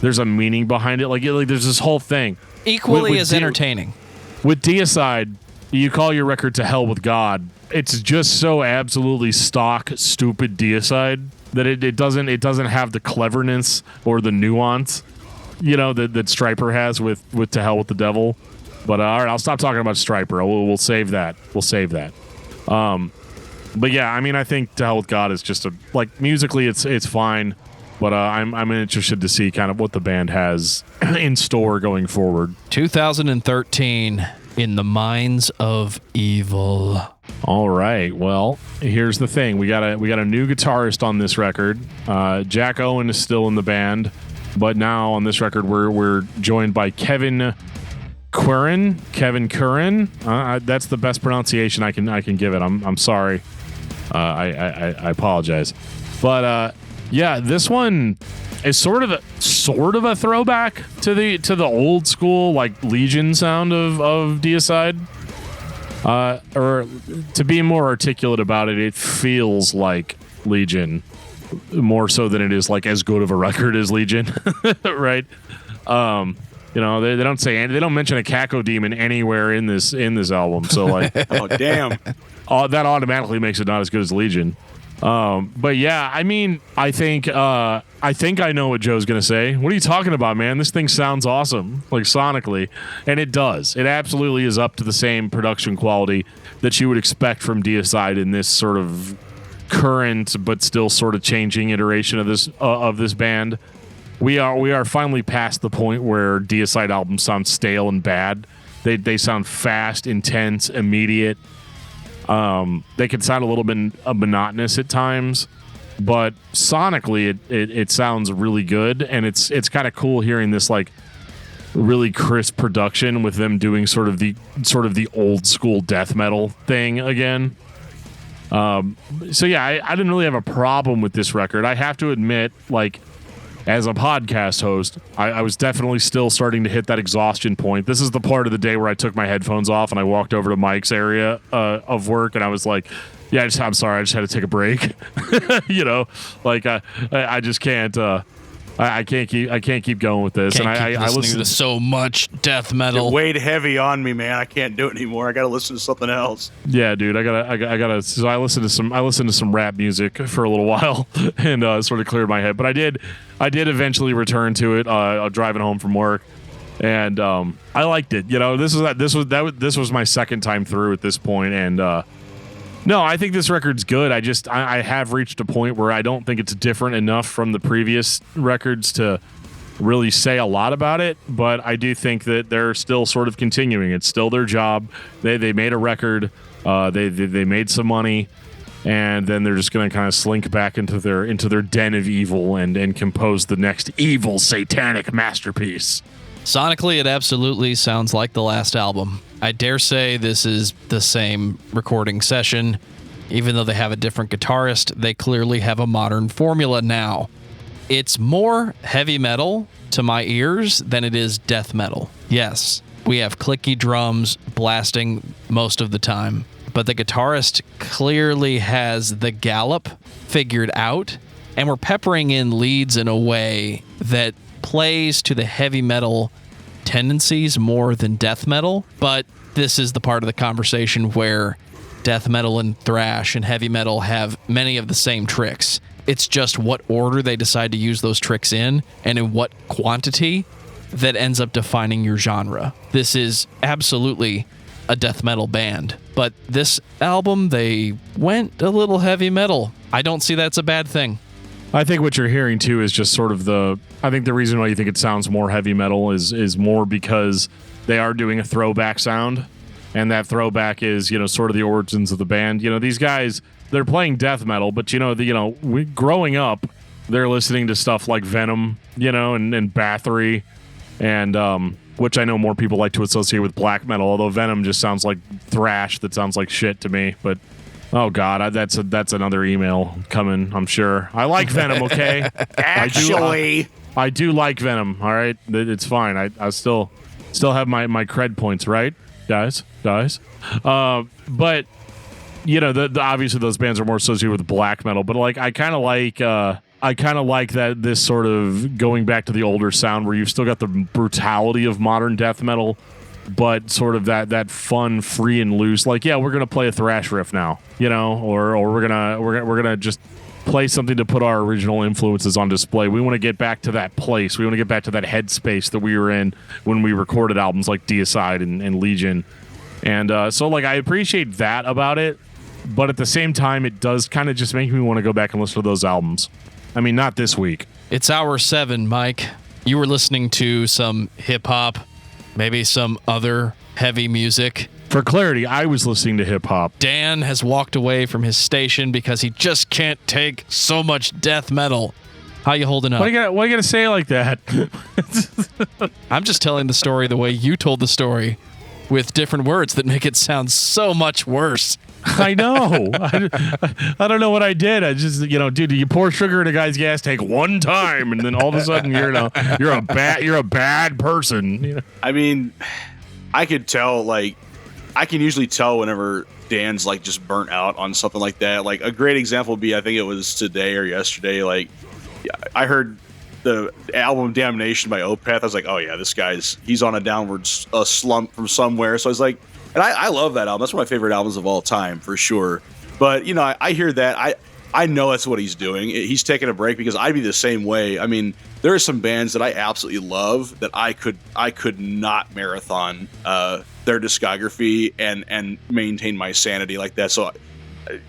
there's a meaning behind it. Like there's this whole thing. Equally as entertaining. With Deicide, you call your record To Hell with God. It's just so absolutely stock, stupid Deicide that it doesn't have the cleverness or the nuance that Stryper has with To Hell with the Devil. But all right, I'll stop talking about Stryper. We'll save that. But yeah, I mean, I think To Hell with God is just musically it's fine, but I'm interested to see kind of what the band has in store going forward. 2013, In the Minds of Evil. All right, well, here's the thing: we got a new guitarist on this record. Jack Owen is still in the band, but now on this record we're joined by Kevin Curran. That's the best pronunciation I can give it. I'm sorry. I apologize. But yeah, this one is sort of a throwback to the old school Legion sound of Deicide. Or to be more articulate about it, it feels like Legion more so than it is as good of a record as Legion, right? They don't mention a Caco Demon anywhere in this album. So oh damn, that automatically makes it not as good as Legion. But yeah, I mean, I think I know what Joe's gonna say. What are you talking about, man? This thing sounds awesome, sonically, and it does. It absolutely is up to the same production quality that you would expect from Deicide in this sort of current but still sort of changing iteration of this band. We are finally past the point where Deicide albums sound stale and bad. They sound fast, intense, immediate. They can sound a little bit monotonous at times, but sonically it sounds really good, and it's kind of cool hearing this really crisp production with them doing sort of the old school death metal thing again. So yeah, I didn't really have a problem with this record. I have to admit, as a podcast host, I was definitely still starting to hit that exhaustion point. This is the part of the day where I took my headphones off and I walked over to Mike's area of work, and I was like, "Yeah, I'm sorry, I just had to take a break." I just can't. I can't keep going with this. I listen to so much death metal. It weighed heavy on me, man. I can't do it anymore. I got to listen to something else. Yeah, dude. I gotta. So I listened to some rap music for a little while and sort of cleared my head. But I did eventually return to it. Driving home from work, and I liked it. This was my second time through at this point, and. No, I think this record's good. I have reached a point where I don't think it's different enough from the previous records to really say a lot about it, but I do think that they're still sort of continuing. It's still their job. They made a record. They made some money, and then they're just going to kind of slink back into their den of evil and compose the next evil satanic masterpiece. Sonically, it absolutely sounds like the last album. I dare say this is the same recording session. Even though they have a different guitarist, they clearly have a modern formula now. It's more heavy metal to my ears than it is death metal. Yes, we have clicky drums blasting most of the time, but the guitarist clearly has the gallop figured out, and we're peppering in leads in a way that plays to the heavy metal tendencies more than death metal, but this is the part of the conversation where death metal and thrash and heavy metal have many of the same tricks. It's just what order they decide to use those tricks in and in what quantity that ends up defining your genre. This is absolutely a death metal band, but this album, they went a little heavy metal. I don't see that's a bad thing. I think what you're hearing too is just sort of I think the reason why you think it sounds more heavy metal is more because they are doing a throwback sound, and that throwback is, sort of the origins of the band. These guys, they're playing death metal, but growing up, they're listening to stuff like Venom, and Bathory, and which I know more people like to associate with black metal, although Venom just sounds like thrash that sounds like shit to me, but oh God, that's another email coming, I'm sure. I like Venom, okay? Actually, I do like Venom, all right? It's fine. I still have my cred points, right? Guys. But, obviously those bands are more associated with black metal, but I kind of like that this sort of going back to the older sound where you've still got the brutality of modern death metal, but sort of that fun, free and loose. We're gonna play a thrash riff now, or we're gonna just play something to put our original influences on display. We want to get back to that place. We want to get back to that headspace that we were in when we recorded albums like Deicide and Legion. And so, like, I appreciate that about it. But at the same time, it does kind of just make me want to go back and listen to those albums. I mean, not this week. It's hour 7, Mike. You were listening to some hip-hop, maybe some other heavy music. For clarity, I was listening to hip-hop. Dan has walked away from his station because he just can't take so much death metal. How you holding up? Why you gotta say it like that? I'm just telling the story the way you told the story, with different words that make it sound so much worse. I know. I don't know what I did. I just, dude, you pour sugar in a guy's gas tank one time, and then all of a sudden you're a bad person. I mean, I could tell, like, I can usually tell whenever Dan's like just burnt out on something like that. Like, a great example would be, I think it was today or yesterday. Like, I heard the album Damnation by Opeth. I was like, oh yeah, he's on a downward slump from somewhere. So I was like, and I love that album. That's one of my favorite albums of all time, for sure. But, I hear that. I know that's what he's doing. He's taking a break because I'd be the same way. I mean, there are some bands that I absolutely love that I could not marathon their discography and maintain my sanity like that. So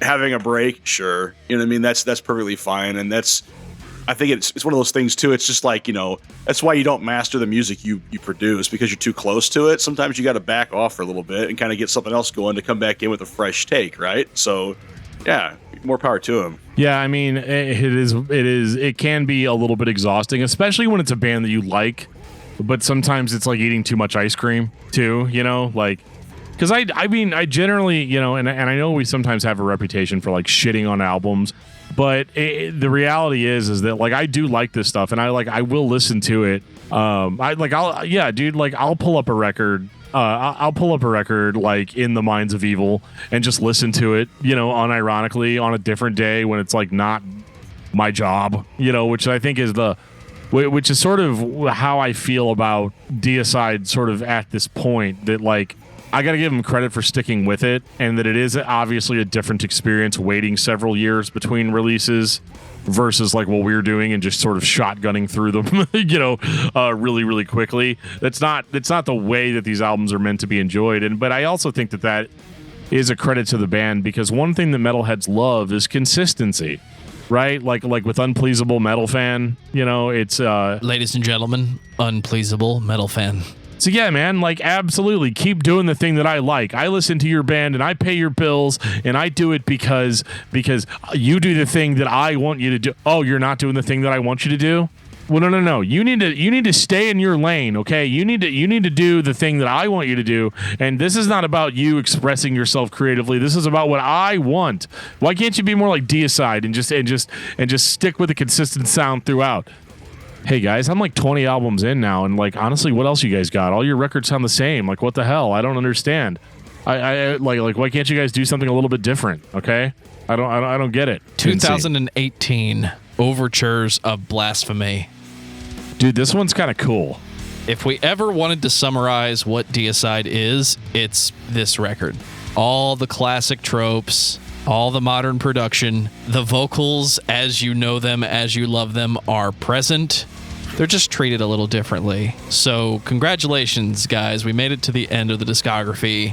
having a break, sure. You know what I mean? That's perfectly fine. And I think it's one of those things too. It's just like, that's why you don't master the music you produce, because you're too close to it. Sometimes you got to back off for a little bit and kind of get something else going to come back in with a fresh take, right? So, yeah, more power to him. Yeah, I mean, it can be a little bit exhausting, especially when it's a band that you like, but sometimes it's like eating too much ice cream too, like, because I mean, I generally, and I know we sometimes have a reputation for like shitting on albums, but the reality is that, like, I do like this stuff, and I will listen to it. I'll pull up a record. I'll pull up a record like In the Minds of Evil and just listen to it, unironically on a different day when it's like not my job, which I think is which is sort of how I feel about Deicide sort of at this point, that like, I got to give him credit for sticking with it, and that it is obviously a different experience waiting several years between releases versus like what we're doing and just sort of shotgunning through them, really, really quickly. That's not the way that these albums are meant to be enjoyed. But I also think that is a credit to the band, because one thing that metalheads love is consistency, right? Like with Unpleasable Metal Fan, it's ladies and gentlemen, Unpleasable Metal Fan. So yeah, man, like, absolutely keep doing the thing that I like. I listen to your band and I pay your bills, and I do it because you do the thing that I want you to do. Oh, you're not doing the thing that I want you to do? Well, no. You need to stay in your lane, okay? You need to do the thing that I want you to do. And this is not about you expressing yourself creatively. This is about what I want. Why can't you be more like Deicide and just stick with a consistent sound throughout? Hey guys, I'm like 20 albums in now, and like, honestly, what else you guys got? All your records sound the same. Like, what the hell? I don't understand. I like why can't you guys do something a little bit different? Okay, I don't get it. 2018 Overtures of Blasphemy. Dude, this one's kind of cool. If we ever wanted to summarize what Deicide is, it's this record. All the classic tropes, all the modern production, the vocals as you know them, as you love them, are present. They're just treated a little differently. So congratulations, guys. We made it to the end of the discography.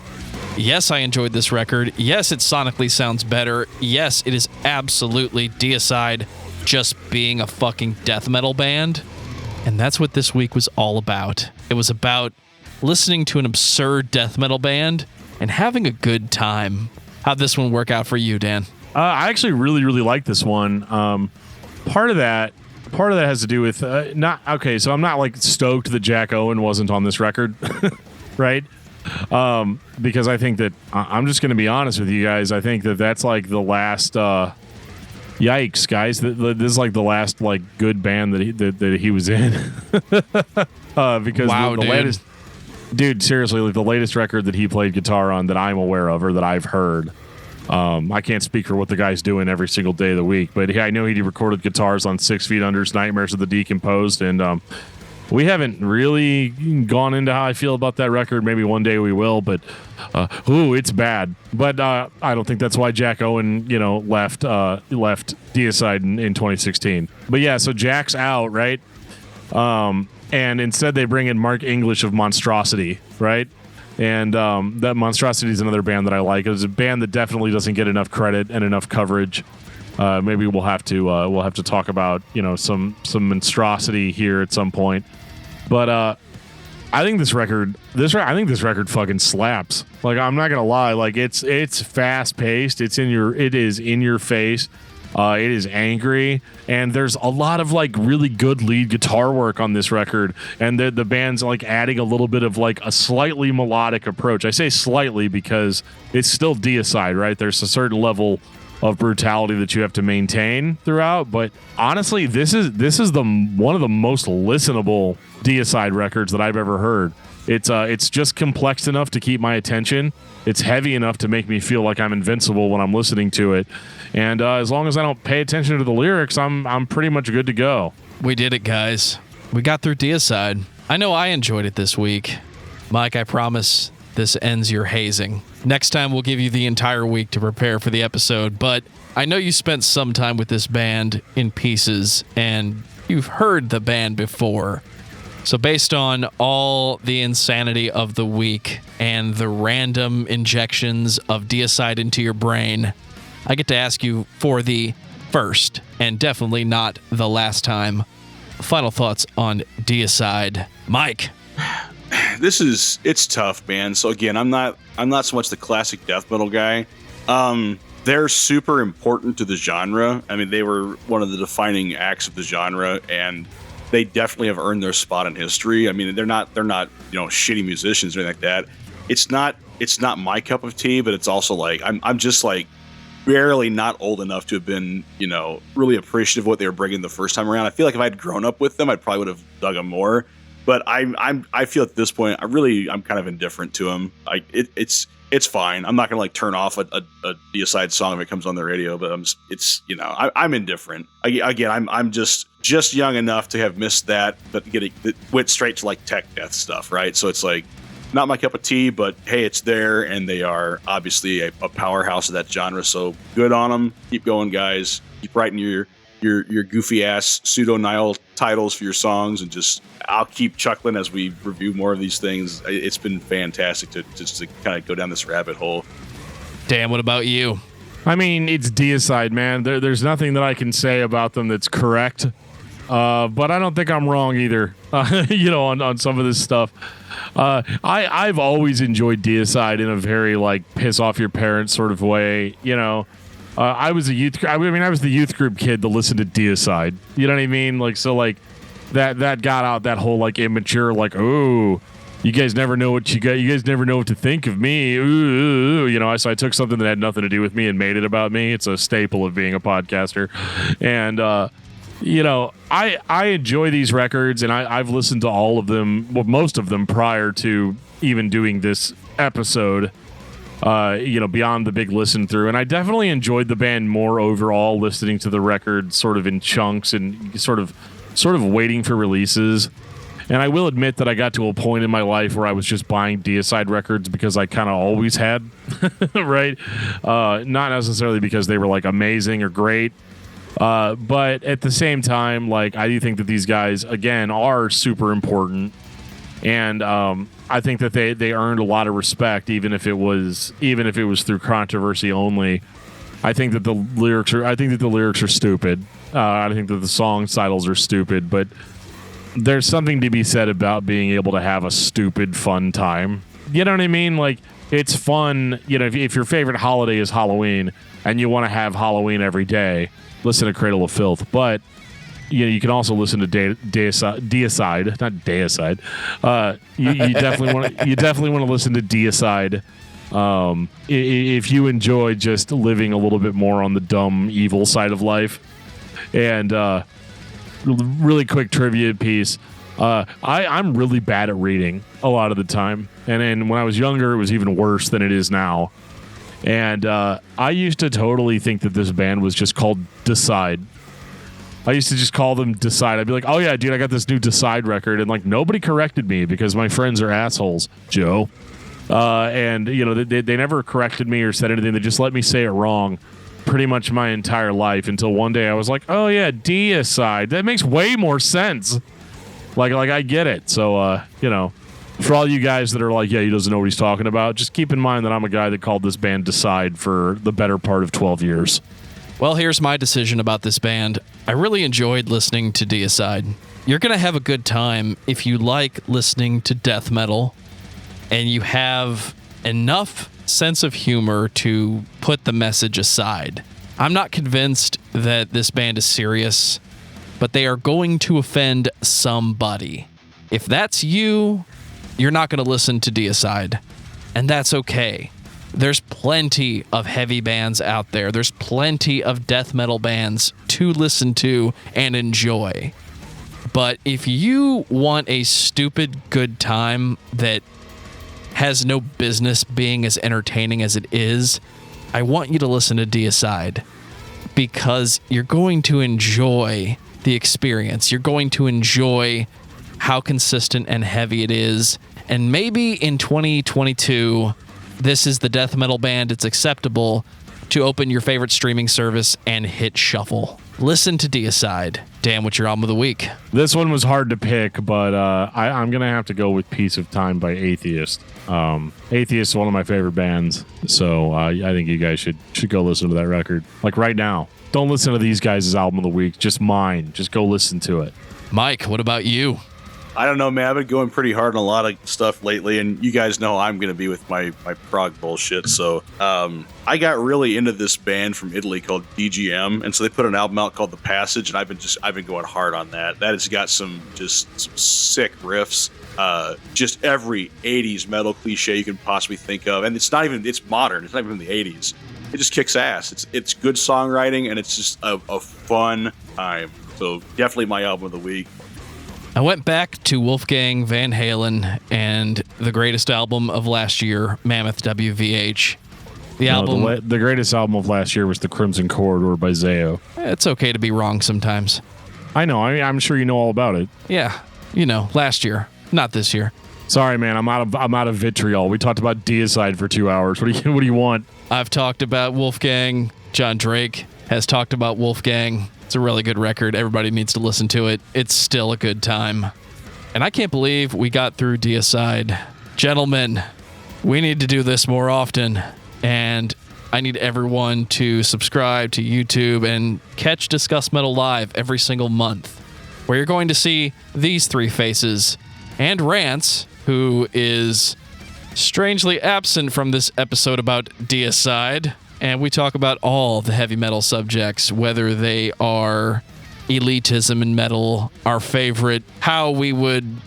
Yes, I enjoyed this record. Yes, it sonically sounds better. Yes, it is absolutely Deicide just being a fucking death metal band. And that's what this week was all about. It was about listening to an absurd death metal band and having a good time. How'd this one work out for you, Dan? I actually really, really like this one. Part of that has to do with so I'm not like stoked that Jack Owen wasn't on this record, right? Because I think that I'm just going to be honest with you guys. I think that that's like the last. Yikes, guys! This is like the last like good band that he was in. Because wow, the latest. Dude, seriously, like the latest record that he played guitar on that I'm aware of or that I've heard. I can't speak for what the guy's doing every single day of the week, but I know he recorded guitars on 6 Feet Under's Nightmares of the Decomposed, and we haven't really gone into how I feel about that record. Maybe one day we will, but it's bad. But I don't think that's why Jack Owen, left Deicide in 2016. But yeah, so Jack's out, right? And instead they bring in Mark English of Monstrosity, right? And that Monstrosity is another band that I like. It's a band that definitely doesn't get enough credit and enough coverage. Maybe we'll have to talk about some monstrosity here at some point. But I think this record fucking slaps. Like, I'm not gonna lie, like it's fast paced. It is in your face. It is angry, and there's a lot of like really good lead guitar work on this record, and the band's like adding a little bit of like a slightly melodic approach. I say slightly because it's still Deicide, right? There's a certain level of brutality that you have to maintain throughout, but honestly, this is one of the most listenable Deicide records that I've ever heard. It's just complex enough to keep my attention. It's heavy enough to make me feel like I'm invincible when I'm listening to it. And as long as I don't pay attention to the lyrics, I'm pretty much good to go. We did it, guys. We got through Deicide. I know I enjoyed it this week. Mike, I promise this ends your hazing. Next time we'll give you the entire week to prepare for the episode, but I know you spent some time with this band in pieces, and you've heard the band before. So based on all the insanity of the week and the random injections of Deicide into your brain, I get to ask you for the first, and definitely not the last time, final thoughts on Deicide. Mike. It's tough, man. So again, I'm not so much the classic death metal guy. They're super important to the genre. I mean, they were one of the defining acts of the genre, and they definitely have earned their spot in history. I mean, they're not shitty musicians or anything like that. It's not my cup of tea, but it's also like I'm just like barely not old enough to have been, really appreciative of what they were bringing the first time around. I feel like if I'd grown up with them, I probably would have dug them more. But I feel at this point, I'm kind of indifferent to them. It's fine. I'm not gonna like turn off a Deicide song if it comes on the radio, but I'm indifferent. I'm just young enough to have missed that, but it went straight to like tech death stuff, right? So it's like not my cup of tea, but hey, it's there, and they are obviously a powerhouse of that genre. So good on them. Keep going, guys. Keep writing your goofy ass pseudo Nile titles for your songs, and I'll keep chuckling as we review more of these things. It's been fantastic to kind of go down this rabbit hole. Dan, what about you? I mean, it's Deicide, man. There's nothing that I can say about them that's correct, but I don't think I'm wrong either. On some of this stuff. I've always enjoyed Deicide in a very like piss off your parents sort of way. I was the youth group kid that listened to Deicide. You know what I mean? Like, so like that got out that whole like immature, like, oh, you guys never know what you got. You guys never know what to think of me. Ooh. So I took something that had nothing to do with me and made it about me. It's a staple of being a podcaster. And, I enjoy these records, and I've listened to all of them, well, most of them prior to even doing this episode. Beyond the big listen through. And I definitely enjoyed the band more overall, listening to the record sort of in chunks and sort of waiting for releases. And I will admit that I got to a point in my life where I was just buying Deicide records because I kind of always had, right? Not necessarily because they were like amazing or great. But at the same time, like, I do think that these guys, again, are super important. And I think that they earned a lot of respect, even if it was through controversy only. I think that the lyrics are stupid. I think that the song titles are stupid, but there's something to be said about being able to have a stupid fun time. You know what I mean? Like, it's fun. If your favorite holiday is Halloween and you want to have Halloween every day, listen to Cradle of Filth. But you can also listen to Deicide, not Deicide. You definitely want to listen to Deicide. If you enjoy just living a little bit more on the dumb, evil side of life. And really quick trivia piece. I'm really bad at reading a lot of the time. And then when I was younger, it was even worse than it is now. And I used to totally think that this band was just called Deicide. I used to just call them Deicide. I'd be like, oh yeah, dude, I got this new Deicide record. And like nobody corrected me because my friends are assholes, Joe. And, you know, they never corrected me or said anything. They just let me say it wrong pretty much my entire life until one day I was like, oh yeah, Deicide. That makes way more sense. Like I get it. So, you know, for all you guys that are like, yeah, he doesn't know what he's talking about, just keep in mind that I'm a guy that called this band Deicide for the better part of 12 years. Well, here's my decision about this band. I really enjoyed listening to Deicide. You're going to have a good time if you like listening to death metal and you have enough sense of humor to put the message aside. I'm not convinced that this band is serious, but they are going to offend somebody. If that's you, you're not going to listen to Deicide, and that's okay. There's plenty of heavy bands out there. There's plenty of death metal bands to listen to and enjoy. But if you want a stupid good time that has no business being as entertaining as it is, I want you to listen to Deicide because you're going to enjoy the experience. You're going to enjoy how consistent and heavy it is. And maybe in 2022, this is the death metal band it's acceptable to open your favorite streaming service and hit shuffle. Listen to Deicide. Dan, what's your album of the week? This one was hard to pick, but I'm going to have to go with Piece of Time by Atheist. Atheist is one of my favorite bands, so I think you guys should go listen to that record. Like right now. Don't listen to these guys' album of the week. Just mine. Just go listen to it. Mike, what about you? I don't know, man. I've been going pretty hard on a lot of stuff lately, and you guys know I'm going to be with my prog bullshit. So I got really into this band from Italy called DGM, and so they put an album out called The Passage, and I've been going hard on that. That has got some sick riffs, just every 80s metal cliche you can possibly think of, and it's modern. It's not even the 80s. It just kicks ass. It's good songwriting, and it's just a fun time. So definitely my album of the week. I went back to Wolfgang Van Halen and the greatest album of last year, Mammoth WVH. The greatest album of last year was The Crimson Corridor by Zao. It's okay to be wrong sometimes. I know. I'm sure you know all about it. Yeah, last year, not this year. Sorry, man. I'm out of vitriol. We talked about Deicide for 2 hours. What do you want? I've talked about Wolfgang. John Drake has talked about Wolfgang. It's a really good record. Everybody needs to listen to it. It's still a good time. And I can't believe we got through Deicide. Gentlemen, we need to do this more often. And I need everyone to subscribe to YouTube and catch Discuss Metal Live every single month, where you're going to see these three faces and Rance, who is strangely absent from this episode about Deicide. And we talk about all the heavy metal subjects, whether they are elitism in metal, our favorite, elitism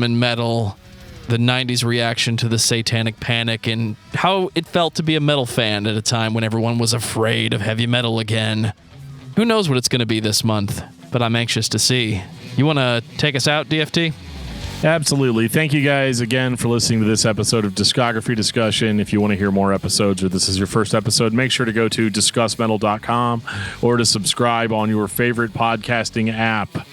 in metal, the 90s reaction to the Satanic Panic, and how it felt to be a metal fan at a time when everyone was afraid of heavy metal again. Who knows what it's going to be this month, but I'm anxious to see. You want to take us out, DFT? Absolutely. Thank you guys again for listening to this episode of Discography Discussion. If you want to hear more episodes or this is your first episode, make sure to go to discussmetal.com or to subscribe on your favorite podcasting app.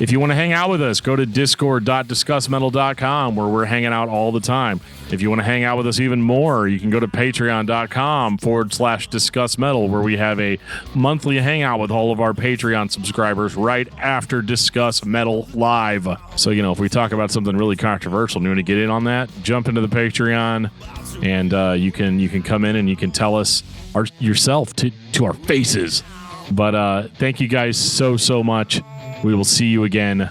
If you want to hang out with us, go to discord.discussmetal.com where we're hanging out all the time. If you want to hang out with us even more, you can go to patreon.com/discussmetal where we have a monthly hangout with all of our Patreon subscribers right after Discuss Metal Live. So, if we talk about something really controversial and you want to get in on that, jump into the Patreon and you can come in and you can tell us yourself to our faces. But thank you guys so much. We will see you again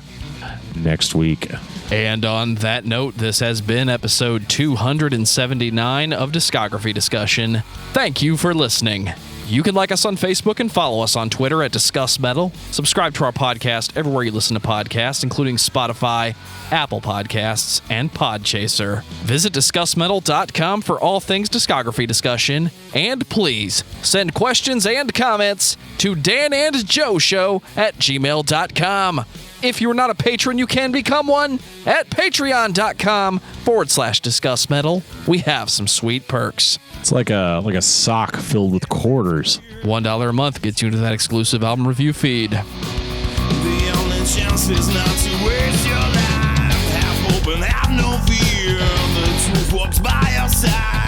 next week. And on that note, this has been episode 279 of Discography Discussion. Thank you for listening. You can like us on Facebook and follow us on Twitter at Discuss Metal. Subscribe to our podcast everywhere you listen to podcasts, including Spotify, Apple Podcasts, and Podchaser. Visit discussmetal.com for all things discography discussion. And please send questions and comments to danandjoeshow@gmail.com. if you're not a patron, you can become one at patreon.com/discussmetal. We have some sweet perks. It's like a sock filled with quarters. $1 a month gets you into that exclusive album review feed. The only chance is not to waste your life. Have hope and have no fear. The truth walks by your side.